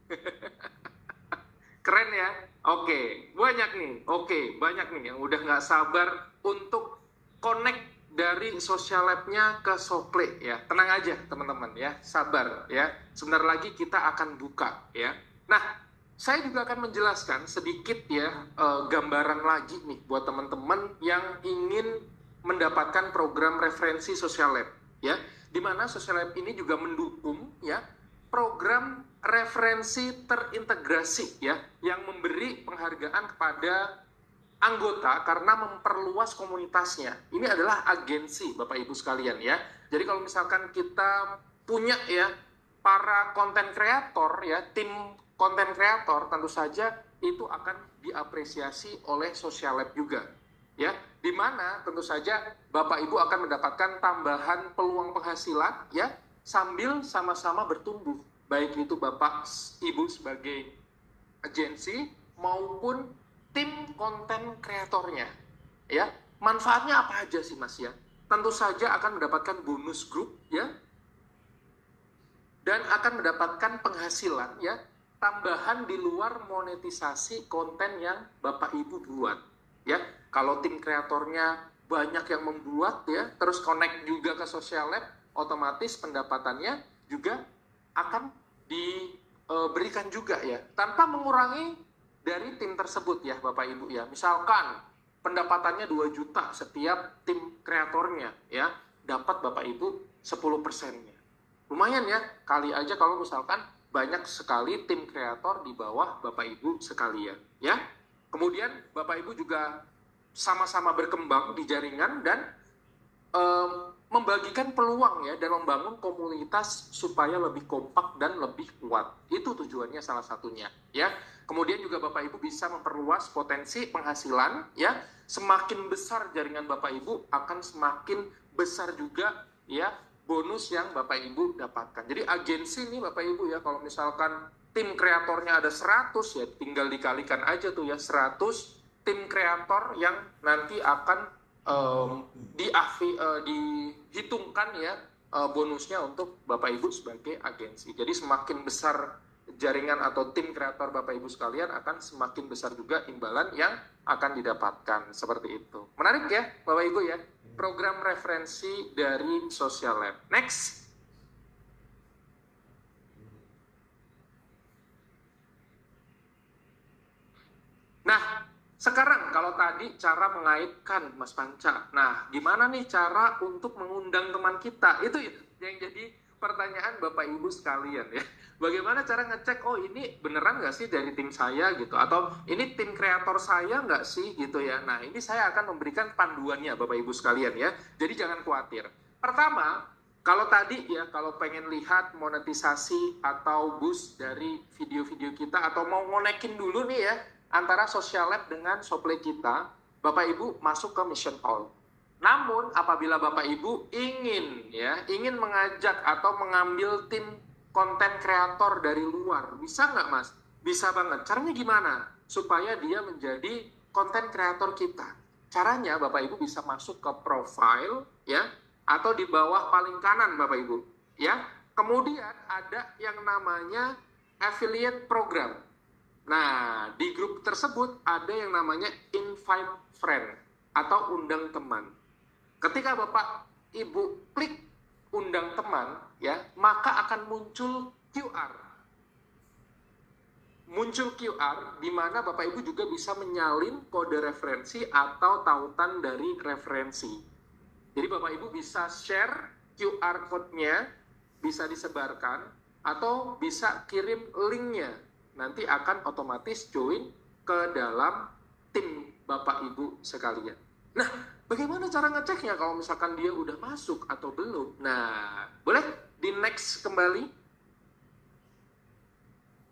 Keren ya. Oke, banyak nih. Oke, banyak nih yang udah nggak sabar untuk connect dari Social Lab-nya ke Soplay ya. Tenang aja teman-teman ya, sabar ya. Sebentar lagi kita akan buka ya. Nah, saya juga akan menjelaskan sedikit ya gambaran lagi nih buat teman-teman yang ingin mendapatkan program referensi Social Lab ya. Di mana Social Lab ini juga mendukung ya program referensi terintegrasi ya, yang memberi penghargaan kepada anggota karena memperluas komunitasnya. Ini adalah agensi Bapak Ibu sekalian ya. Jadi kalau misalkan kita punya ya para konten kreator ya, tim konten kreator, tentu saja itu akan diapresiasi oleh Social Lab juga ya, di mana tentu saja Bapak Ibu akan mendapatkan tambahan peluang penghasilan ya, sambil sama-sama bertumbuh, baik itu Bapak Ibu sebagai agensi maupun tim konten kreatornya ya. Manfaatnya apa aja sih Mas ya? Tentu saja akan mendapatkan bonus grup ya, dan akan mendapatkan penghasilan ya tambahan di luar monetisasi konten yang Bapak Ibu buat ya. Kalau tim kreatornya banyak yang membuat ya, terus connect juga ke Social Lab, otomatis pendapatannya juga akan diberikan juga ya, tanpa mengurangi dari tim tersebut ya Bapak Ibu ya. Misalkan pendapatannya 2 juta setiap tim kreatornya ya, dapat Bapak Ibu 10%-nya. Lumayan ya, kali aja kalau misalkan banyak sekali tim kreator di bawah Bapak Ibu sekalian ya. Kemudian Bapak Ibu juga sama-sama berkembang di jaringan dan membagikan peluang ya dan membangun komunitas supaya lebih kompak dan lebih kuat. Itu tujuannya salah satunya ya. Kemudian juga Bapak Ibu bisa memperluas potensi penghasilan ya. Semakin besar jaringan Bapak Ibu akan semakin besar juga ya bonus yang Bapak Ibu dapatkan. Jadi agensi nih Bapak Ibu ya, kalau misalkan tim kreatornya ada 100 ya tinggal dikalikan aja tuh ya 100 tim kreator yang nanti akan dihitungkan ya bonusnya untuk Bapak Ibu sebagai agensi. Jadi semakin besar jaringan atau tim kreator Bapak Ibu sekalian akan semakin besar juga imbalan yang akan didapatkan seperti itu. Menarik ya Bapak Ibu ya, program referensi dari Social Lab. Next. Nah, sekarang kalau tadi cara mengaitkan Mas Panca, nah gimana nih cara untuk mengundang teman kita? Itu yang jadi pertanyaan Bapak Ibu sekalian ya. Bagaimana cara ngecek, oh ini beneran nggak sih dari tim saya gitu, atau ini tim kreator saya nggak sih gitu ya. Nah ini saya akan memberikan panduannya Bapak Ibu sekalian ya, jadi jangan khawatir. Pertama, kalau tadi ya, kalau pengen lihat monetisasi atau boost dari video-video kita, atau mau ngonekin dulu nih ya, antara Social Lab dengan Soplay kita, Bapak Ibu masuk ke Mission Hall. Namun apabila Bapak Ibu ingin mengajak atau mengambil tim konten kreator dari luar, bisa nggak Mas? Bisa banget. Caranya gimana? Supaya dia menjadi konten kreator kita. Caranya Bapak Ibu bisa masuk ke profile ya, atau di bawah paling kanan Bapak Ibu ya. Kemudian ada yang namanya affiliate program. Nah, di grup tersebut ada yang namanya invite friend atau undang teman. Ketika Bapak Ibu klik undang teman, ya, maka akan muncul QR. Muncul QR di mana Bapak Ibu juga bisa menyalin kode referensi atau tautan dari referensi. Jadi Bapak Ibu bisa share QR code-nya, bisa disebarkan, atau bisa kirim link-nya. Nanti akan otomatis join ke dalam tim Bapak Ibu sekalian. Nah, bagaimana cara ngeceknya kalau misalkan dia udah masuk atau belum? Nah, boleh di next kembali.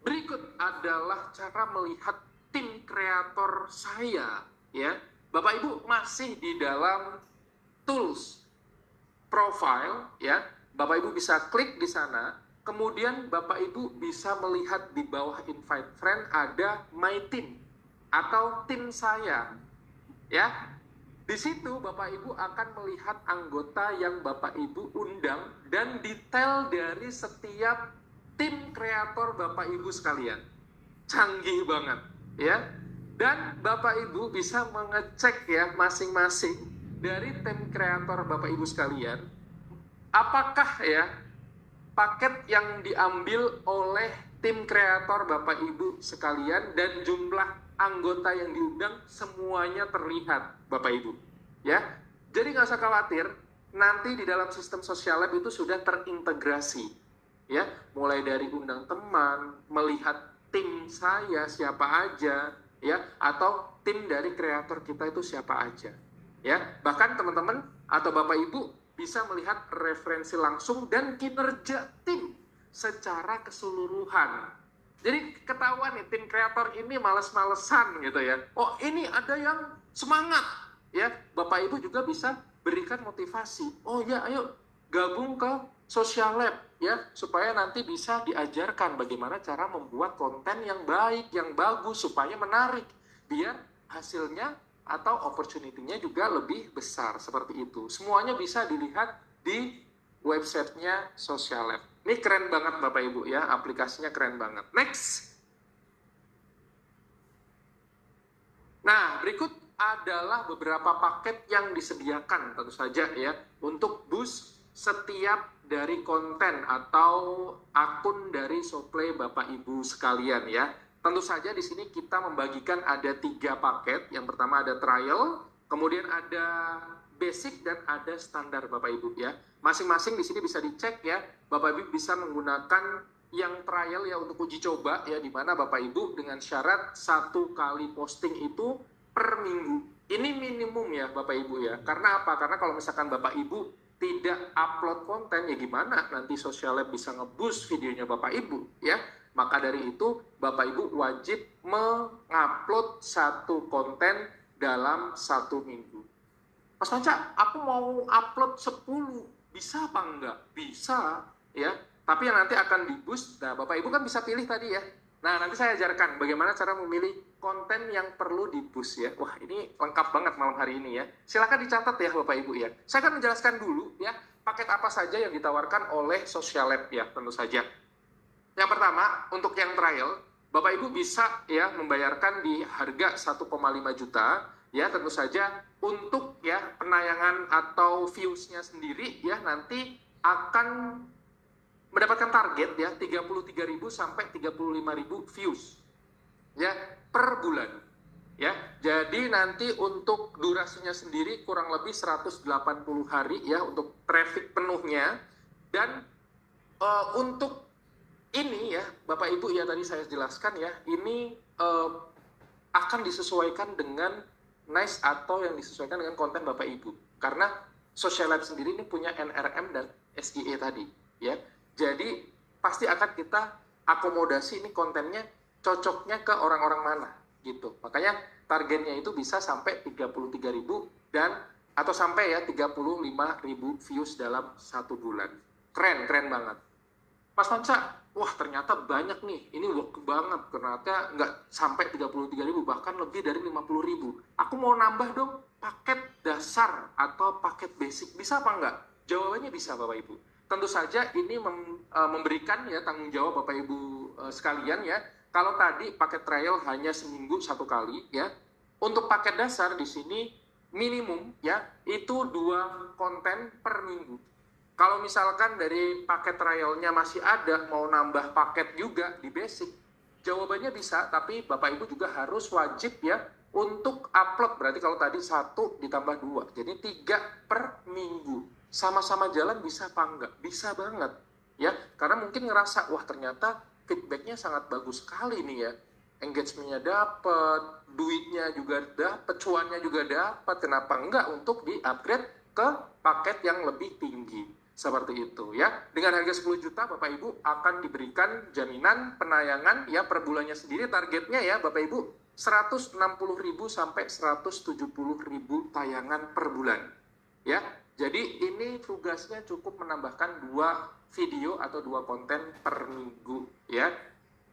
Berikut adalah cara melihat tim kreator saya, ya. Bapak Ibu masih di dalam tools profile, ya. Bapak Ibu bisa klik di sana. Kemudian Bapak Ibu bisa melihat di bawah invite friend ada my team atau tim saya. Ya. Di situ Bapak Ibu akan melihat anggota yang Bapak Ibu undang dan detail dari setiap tim kreator Bapak Ibu sekalian. Canggih banget, ya. Dan Bapak Ibu bisa mengecek ya masing-masing dari tim kreator Bapak Ibu sekalian, apakah ya paket yang diambil oleh tim kreator Bapak Ibu sekalian dan jumlah anggota yang diundang semuanya terlihat Bapak Ibu, ya. Jadi nggak usah khawatir, nanti di dalam sistem Social Lab itu sudah terintegrasi, ya. Mulai dari undang teman, melihat tim saya siapa aja, ya, atau tim dari kreator kita itu siapa aja, ya. Bahkan teman-teman atau Bapak Ibu bisa melihat referensi langsung dan kinerja tim secara keseluruhan. Jadi ketahuan nih tim kreator ini males-malesan gitu ya. Oh ini ada yang semangat ya. Bapak Ibu juga bisa berikan motivasi. Oh ya ayo gabung ke Social Lab ya. Supaya nanti bisa diajarkan bagaimana cara membuat konten yang baik, yang bagus, supaya menarik. Biar hasilnya atau opportunity-nya juga lebih besar seperti itu. Semuanya bisa dilihat di websitenya Social Lab. Ini keren banget Bapak Ibu ya, aplikasinya keren banget. Next. Nah, berikut adalah beberapa paket yang disediakan tentu saja ya untuk boost setiap dari konten atau akun dari Soplay Bapak Ibu sekalian ya. Tentu saja di sini kita membagikan ada 3 paket. Yang pertama ada trial, kemudian ada basic dan ada standar Bapak Ibu ya. Masing-masing di sini bisa dicek ya. Bapak Ibu bisa menggunakan yang trial ya untuk uji coba ya, di mana Bapak Ibu dengan syarat 1 kali posting itu per minggu. Ini minimum ya Bapak Ibu ya. Karena apa? Karena kalau misalkan Bapak Ibu tidak upload konten, ya gimana nanti Social Lab bisa nge-boost videonya Bapak Ibu, ya. Maka dari itu, Bapak Ibu wajib mengupload satu konten dalam 1 minggu. Mas Panca, aku mau upload 10, bisa apa enggak? Bisa, ya. Tapi yang nanti akan di-boost, nah Bapak Ibu kan bisa pilih tadi ya. Nah, nanti saya ajarkan bagaimana cara memilih konten yang perlu di-boost ya. Wah, ini lengkap banget malam hari ini ya. Silakan dicatat ya Bapak Ibu ya. Saya akan menjelaskan dulu ya, paket apa saja yang ditawarkan oleh Social Lab ya, tentu saja. Yang pertama, untuk yang trial, Bapak Ibu bisa ya membayarkan di harga 1,5 juta ya, tentu saja untuk ya penayangan atau views-nya sendiri ya nanti akan mendapatkan target ya 33.000 sampai 35.000 views ya per bulan ya. Jadi nanti untuk durasinya sendiri kurang lebih 180 hari ya untuk traffic penuhnya. Dan untuk ini ya Bapak Ibu ya, tadi saya jelaskan ya, ini akan disesuaikan dengan NICE atau yang disesuaikan dengan konten Bapak Ibu, karena Social Lab sendiri ini punya NRM dan SIE tadi ya. Jadi pasti akan kita akomodasi ini kontennya cocoknya ke orang-orang mana gitu. Makanya targetnya itu bisa sampai 33.000 dan atau sampai ya 35.000 views dalam 1 bulan. Keren banget. Mas Panca, wah ternyata banyak nih, ini work banget, ternyata nggak sampai 33.000, bahkan lebih dari 50.000. Aku mau nambah dong paket dasar atau paket basic, bisa apa enggak? Jawabannya bisa Bapak Ibu. Tentu saja ini memberikan ya tanggung jawab Bapak Ibu sekalian ya. Kalau tadi paket trial hanya seminggu 1 kali ya, untuk paket dasar di sini minimum ya itu 2 konten per minggu. Kalau misalkan dari paket trialnya masih ada, mau nambah paket juga di basic, jawabannya bisa, tapi Bapak Ibu juga harus wajib ya untuk upload. Berarti kalau tadi 1 ditambah 2, jadi 3 per minggu. Sama-sama jalan bisa apa enggak? Bisa banget ya, karena mungkin ngerasa wah ternyata feedbacknya sangat bagus sekali nih ya, engagementnya dapat, duitnya juga dapat, cuannya juga dapat, kenapa enggak untuk di-upgrade ke paket yang lebih tinggi seperti itu ya. Dengan harga 10 juta Bapak Ibu akan diberikan jaminan penayangan ya per bulannya sendiri, targetnya ya Bapak Ibu 160.000 sampai 170.000 tayangan per bulan ya. Jadi ini tugasnya cukup menambahkan 2 video atau 2 konten per minggu ya.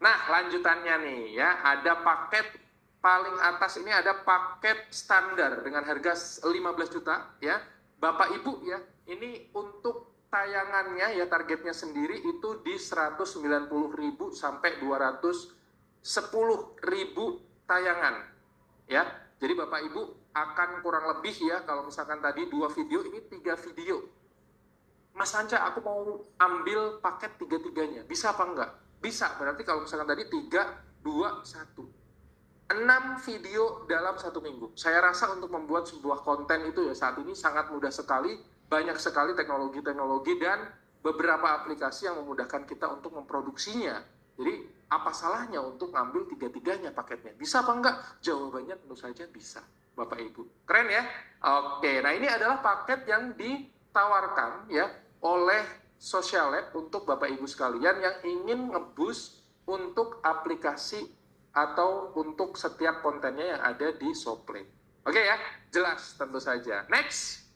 Nah lanjutannya nih ya, ada paket paling atas ini, ada paket standar dengan harga 15 juta ya. Bapak Ibu ya, ini untuk tayangannya ya targetnya sendiri itu di 190.000 sampai 210.000 tayangan ya. Jadi Bapak Ibu akan kurang lebih ya, kalau misalkan tadi 2 video, ini 3 video. Mas Panca, aku mau ambil paket 3-3-nya, bisa apa enggak? Bisa, berarti kalau misalkan tadi 3, 2, 1. 6 video dalam 1 minggu. Saya rasa untuk membuat sebuah konten itu ya saat ini sangat mudah sekali, banyak sekali teknologi-teknologi dan beberapa aplikasi yang memudahkan kita untuk memproduksinya. Jadi apa salahnya untuk ngambil 3-3-nya paketnya? Bisa apa enggak? Jawabannya tentu saja bisa, Bapak Ibu. Keren ya? Oke, nah ini adalah paket yang ditawarkan ya oleh Social Lab untuk Bapak Ibu sekalian yang ingin nge-boost untuk aplikasi atau untuk setiap kontennya yang ada di Showplay. Oke ya, jelas tentu saja. Next.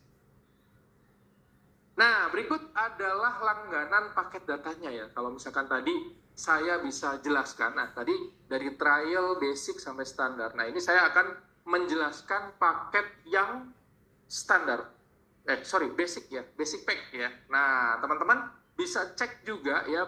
Nah, berikut adalah langganan paket datanya ya. Kalau misalkan tadi saya bisa jelaskan, nah tadi dari trial, basic sampai standar. Nah ini saya akan menjelaskan paket yang standar. Basic ya, basic pack ya. Nah teman-teman bisa cek juga ya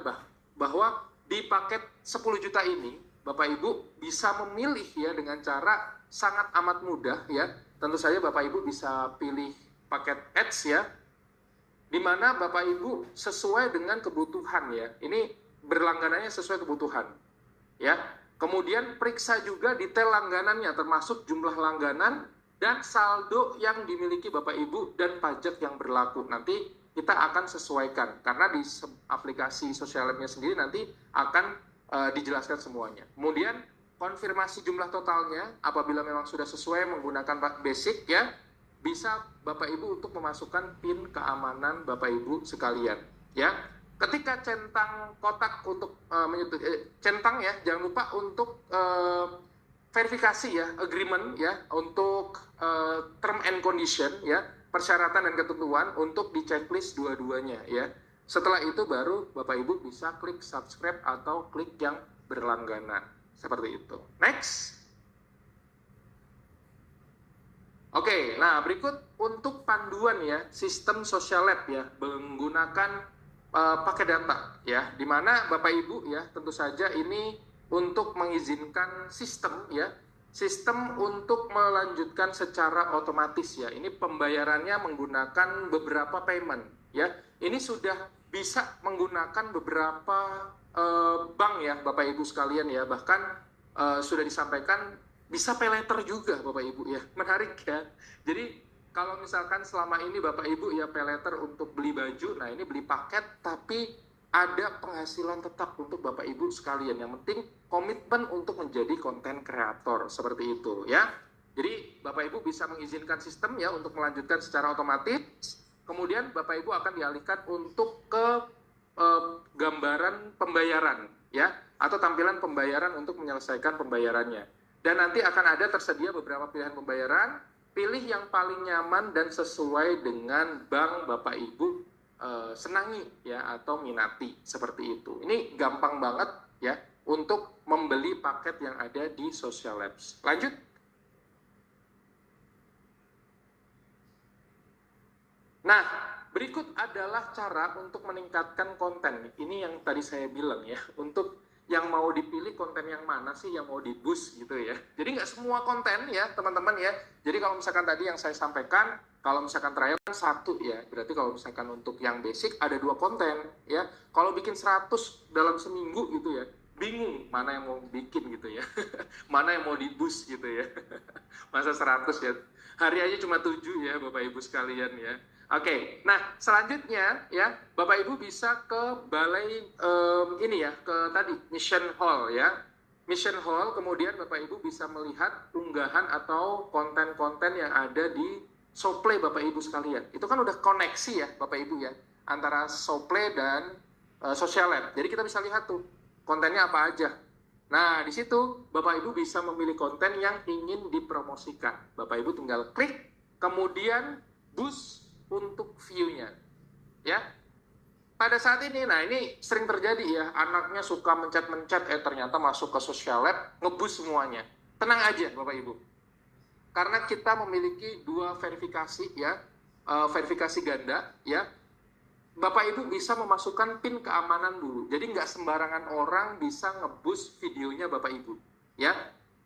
bahwa di paket 10 juta ini Bapak Ibu bisa memilih ya dengan cara sangat amat mudah ya. Tentu saja Bapak Ibu bisa pilih paket ads ya, di mana Bapak Ibu sesuai dengan kebutuhan ya. Ini berlangganannya sesuai kebutuhan ya. Kemudian periksa juga detail langganannya, termasuk jumlah langganan dan saldo yang dimiliki Bapak Ibu dan pajak yang berlaku. Nanti kita akan sesuaikan karena di aplikasi Social Lab-nya sendiri nanti akan dijelaskan semuanya. Kemudian konfirmasi jumlah totalnya apabila memang sudah sesuai menggunakan basic ya. bisa Bapak Ibu untuk memasukkan PIN keamanan Bapak Ibu sekalian, ya. Ketika centang kotak untuk centang ya, jangan lupa untuk verifikasi ya, agreement ya, untuk term and condition ya, persyaratan dan ketentuan untuk di checklist dua-duanya ya. Setelah itu baru Bapak Ibu bisa klik subscribe atau klik yang berlangganan seperti itu. Next. Oke, nah berikut untuk panduan ya, sistem social lab ya, menggunakan pakai data ya, dimana Bapak Ibu ya tentu saja ini untuk mengizinkan sistem ya, sistem untuk melanjutkan secara otomatis ya. Ini pembayarannya menggunakan beberapa payment ya. Ini sudah bisa menggunakan beberapa bank ya Bapak Ibu sekalian ya, bahkan sudah disampaikan bisa pay letter juga Bapak Ibu ya, menarik ya. Jadi kalau misalkan selama ini Bapak Ibu ya pay letter untuk beli baju, nah ini beli paket tapi ada penghasilan tetap untuk Bapak Ibu sekalian. Yang penting komitmen untuk menjadi konten kreator seperti itu ya. Jadi Bapak Ibu bisa mengizinkan sistem ya untuk melanjutkan secara otomatis. Kemudian Bapak Ibu akan dialihkan untuk ke gambaran pembayaran ya, atau tampilan pembayaran untuk menyelesaikan pembayarannya. Dan nanti akan ada tersedia beberapa pilihan pembayaran. Pilih yang paling nyaman dan sesuai dengan bank Bapak Ibu senangi ya atau minati seperti itu. Ini gampang banget ya untuk membeli paket yang ada di Social Labs. Lanjut. Nah, berikut adalah cara untuk meningkatkan konten. Ini yang tadi saya bilang ya, untuk yang mau dipilih konten yang mana sih yang mau di-boost gitu ya. Jadi nggak semua konten ya teman-teman ya. Jadi kalau misalkan tadi yang saya sampaikan, kalau misalkan trial kan 1 ya, berarti kalau misalkan untuk yang basic ada 2 konten ya. Kalau bikin 100 dalam seminggu gitu ya, bingung mana yang mau bikin gitu ya. Mana yang mau di-boost gitu ya. Masa 100 ya. Hari aja cuma 7 ya Bapak Ibu sekalian ya. Oke, nah selanjutnya ya Bapak Ibu bisa ke balai ini ya, ke tadi Mission Hall ya. Mission Hall, kemudian Bapak Ibu bisa melihat unggahan atau konten-konten yang ada di Showplay Bapak Ibu sekalian. Itu kan udah koneksi ya Bapak Ibu ya, antara Showplay dan Social Lab. Jadi kita bisa lihat tuh kontennya apa aja. Nah di situ Bapak Ibu bisa memilih konten yang ingin dipromosikan. Bapak Ibu tinggal klik, kemudian boost untuk view-nya ya. Pada saat ini, nah ini sering terjadi ya, anaknya suka mencet-mencet, ternyata masuk ke Social Lab, ngeboost semuanya. Tenang aja Bapak Ibu, karena kita memiliki 2 verifikasi ya, verifikasi ganda ya. Bapak Ibu bisa memasukkan PIN keamanan dulu, jadi nggak sembarangan orang bisa ngeboost videonya Bapak Ibu ya.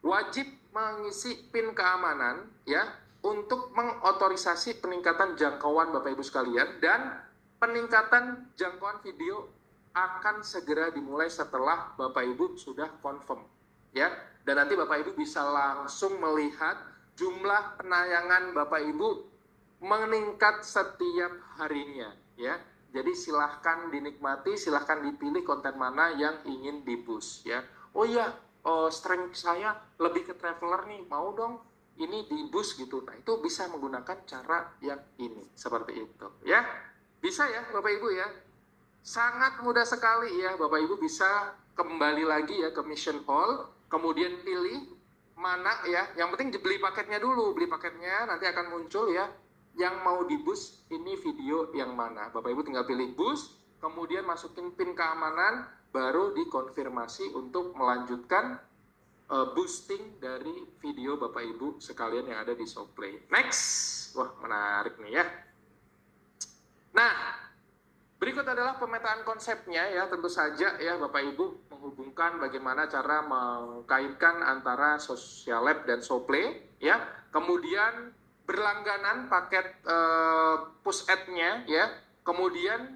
Wajib mengisi PIN keamanan ya, untuk mengotorisasi peningkatan jangkauan Bapak Ibu sekalian, dan peningkatan jangkauan video akan segera dimulai setelah Bapak Ibu sudah confirm ya. Dan nanti Bapak Ibu bisa langsung melihat jumlah penayangan Bapak Ibu meningkat setiap harinya ya. Jadi silahkan dinikmati, silahkan dipilih konten mana yang ingin di-boost ya. Oh iya, strength saya lebih ke traveler nih, mau dong ini di-boost gitu. Nah itu bisa menggunakan cara yang ini, seperti itu ya. Bisa ya Bapak Ibu ya, sangat mudah sekali ya. Bapak Ibu bisa kembali lagi ya ke Mission Hall, kemudian pilih mana ya, yang penting beli paketnya dulu. Beli paketnya nanti akan muncul ya, yang mau di-boost ini video yang mana. Bapak Ibu tinggal pilih boost, kemudian masukin PIN keamanan, baru dikonfirmasi untuk melanjutkan boosting dari video Bapak Ibu sekalian yang ada di Showplay. Next, wah menarik nih ya. Nah, berikut adalah pemetaan konsepnya ya, tentu saja ya Bapak Ibu menghubungkan bagaimana cara mengkaitkan antara Social Lab dan Showplay ya. Kemudian berlangganan paket push ad-nya ya. Kemudian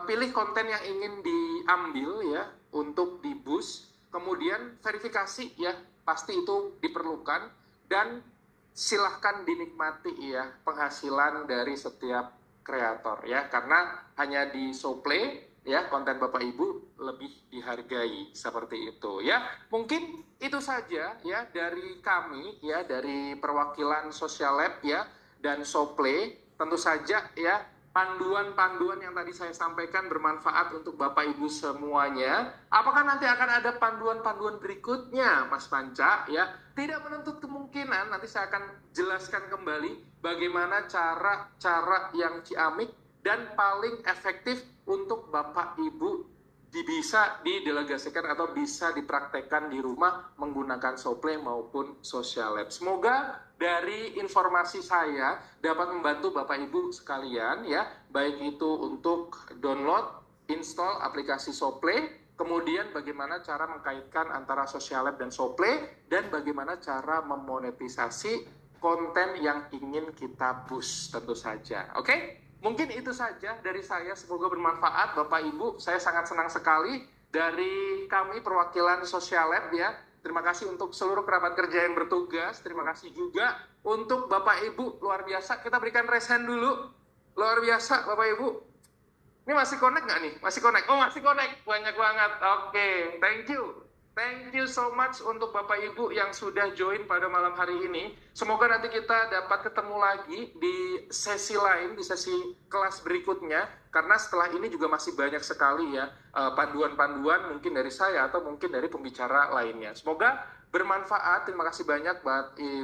pilih konten yang ingin diambil ya untuk di boost. Kemudian verifikasi ya, pasti itu diperlukan, dan silahkan dinikmati ya penghasilan dari setiap kreator ya, karena hanya di Showplay ya konten Bapak Ibu lebih dihargai seperti itu ya. Mungkin itu saja ya dari kami ya, dari perwakilan Social Lab ya, dan Soplay. Tentu saja ya, panduan-panduan yang tadi saya sampaikan bermanfaat untuk Bapak Ibu semuanya. Apakah nanti akan ada panduan-panduan berikutnya, Mas Panca? Ya, tidak menuntut kemungkinan. Nanti saya akan jelaskan kembali bagaimana cara yang ciamik dan paling efektif untuk Bapak Ibu bisa didelegasikan atau bisa dipraktekkan di rumah menggunakan Soplay maupun Social Lab. Semoga dari informasi saya dapat membantu Bapak Ibu sekalian ya, baik itu untuk download, install aplikasi Soplay, kemudian bagaimana cara mengkaitkan antara Social Lab dan Soplay, dan bagaimana cara memonetisasi konten yang ingin kita push tentu saja. Oke? Mungkin itu saja dari saya, semoga bermanfaat Bapak Ibu. Saya sangat senang sekali dari kami perwakilan Social Lab ya. Terima kasih untuk seluruh kerabat kerja yang bertugas. Terima kasih juga untuk Bapak Ibu, luar biasa. Kita berikan raise hand dulu. Luar biasa Bapak Ibu. Ini masih connect nggak nih? Masih connect? Oh masih connect, banyak banget. Oke, thank you. Thank you so much untuk Bapak Ibu yang sudah join pada malam hari ini. Semoga nanti kita dapat ketemu lagi di sesi lain, di sesi kelas berikutnya. Karena setelah ini juga masih banyak sekali ya panduan-panduan mungkin dari saya atau mungkin dari pembicara lainnya. Semoga bermanfaat. Terima kasih banyak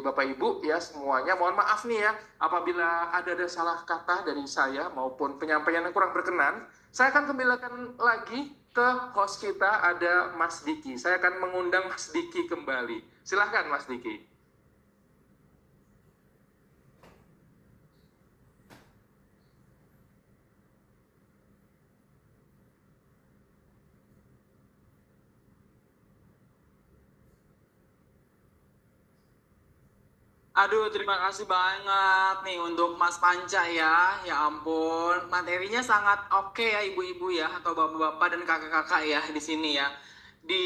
Bapak Ibu ya semuanya. Mohon maaf nih ya apabila ada salah kata dari saya maupun penyampaian yang kurang berkenan. Saya akan kembalikan lagi ke host kita, ada Mas Diki. Saya akan mengundang Mas Diki kembali. Silahkan Mas Diki. Aduh, terima kasih banget nih untuk Mas Panca ya. Ya ampun, materinya sangat oke ya ibu-ibu ya, atau bapak-bapak dan kakak-kakak ya di sini ya. Di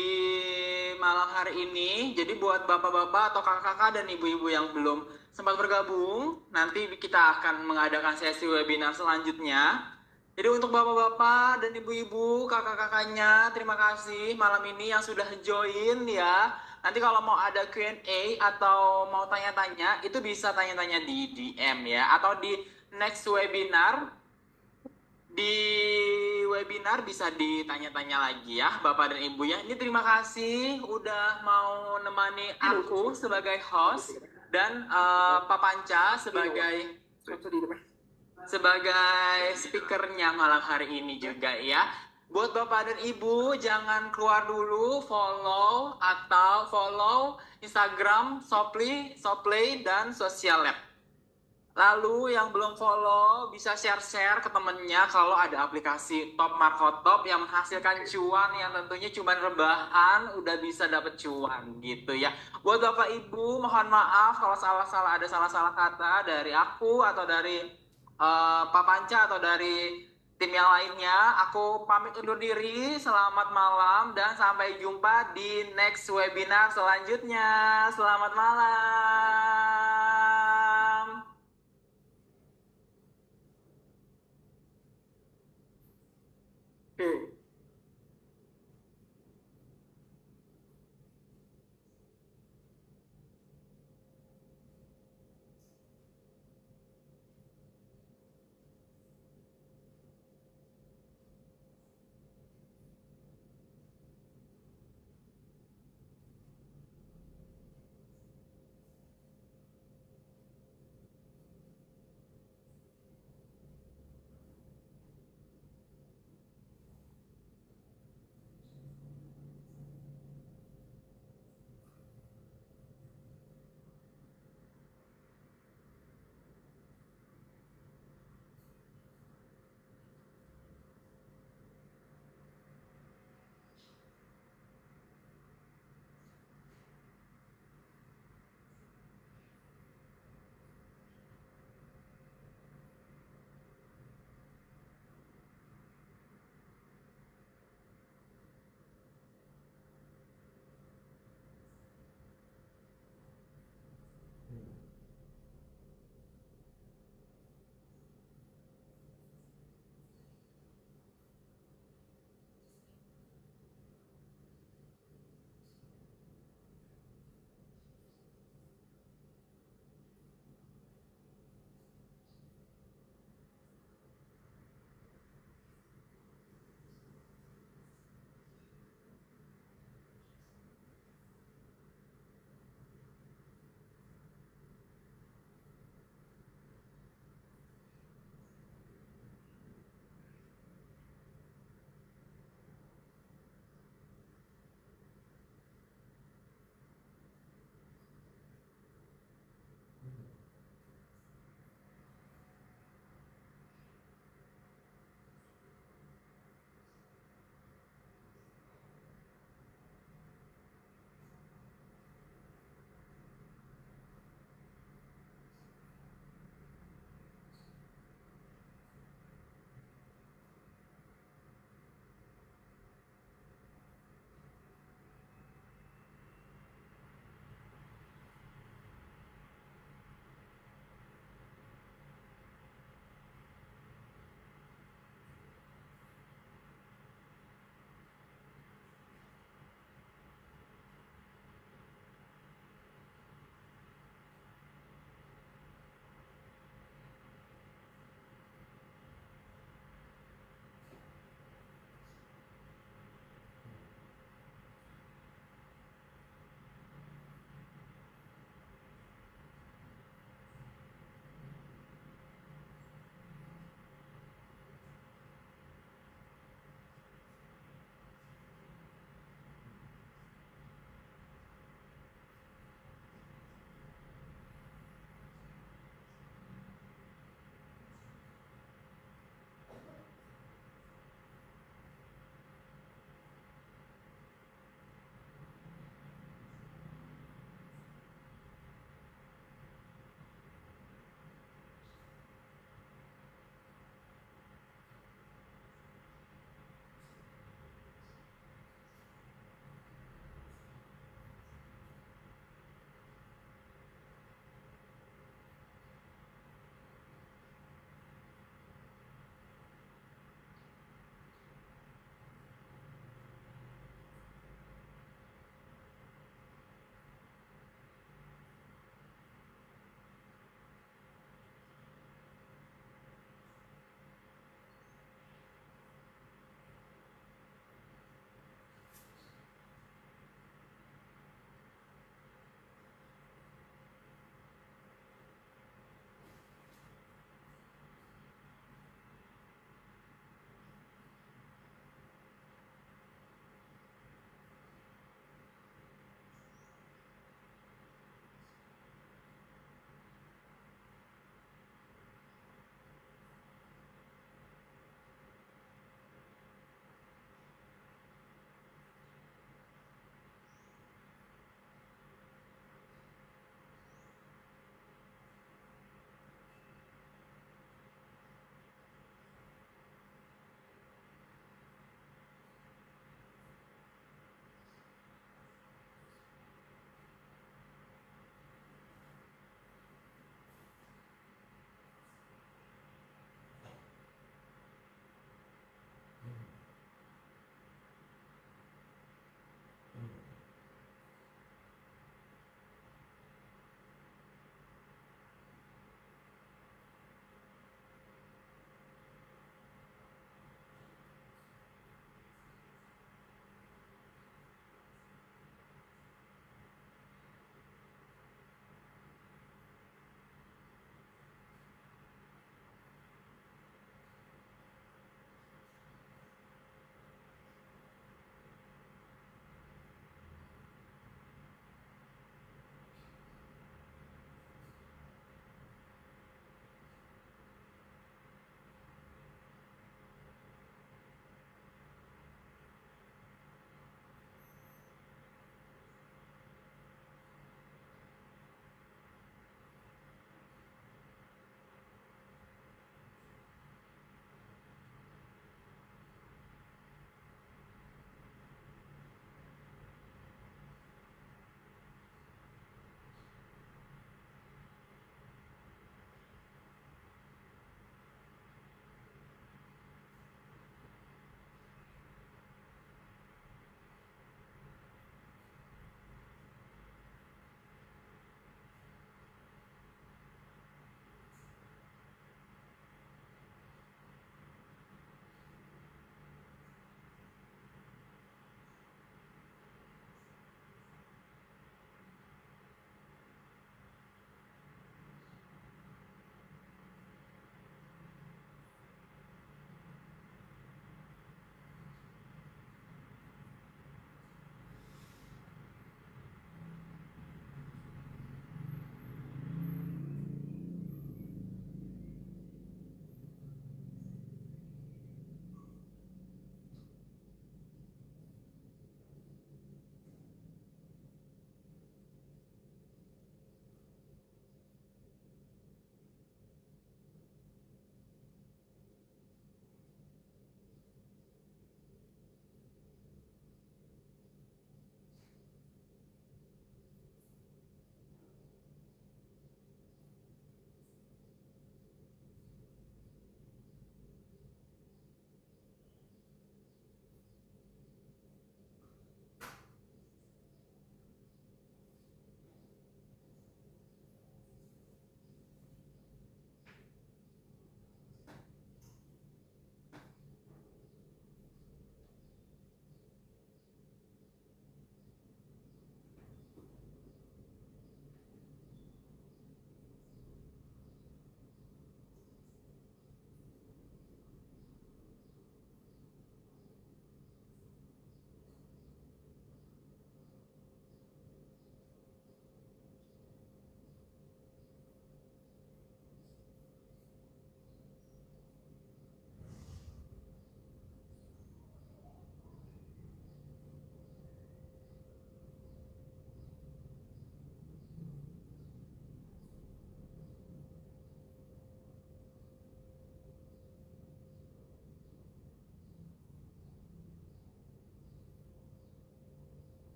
malam hari ini, jadi buat bapak-bapak atau kakak-kakak dan ibu-ibu yang belum sempat bergabung, nanti kita akan mengadakan sesi webinar selanjutnya. Jadi untuk bapak-bapak dan ibu-ibu, kakak-kakaknya, terima kasih malam ini yang sudah join ya. Nanti kalau mau ada Q&A atau mau tanya-tanya, itu bisa tanya-tanya di DM ya. Atau di next webinar, di webinar bisa ditanya-tanya lagi ya, Bapak dan Ibu ya. Ini terima kasih udah mau nemani aku sebagai host, dan Pak Panca sebagai speakernya malam hari ini juga ya. Buat Bapak dan Ibu, jangan keluar dulu, follow Instagram Soplay dan Social Lab. Lalu yang belum follow bisa share-share ke temennya kalau ada aplikasi Top Marco Top yang menghasilkan cuan yang tentunya cuma rebahan udah bisa dapet cuan gitu ya. Buat Bapak Ibu, mohon maaf kalau ada salah-salah kata dari aku atau dari Pak Panca atau dari tim yang lainnya. Aku pamit undur diri, selamat malam dan sampai jumpa di next webinar selanjutnya. Selamat malam.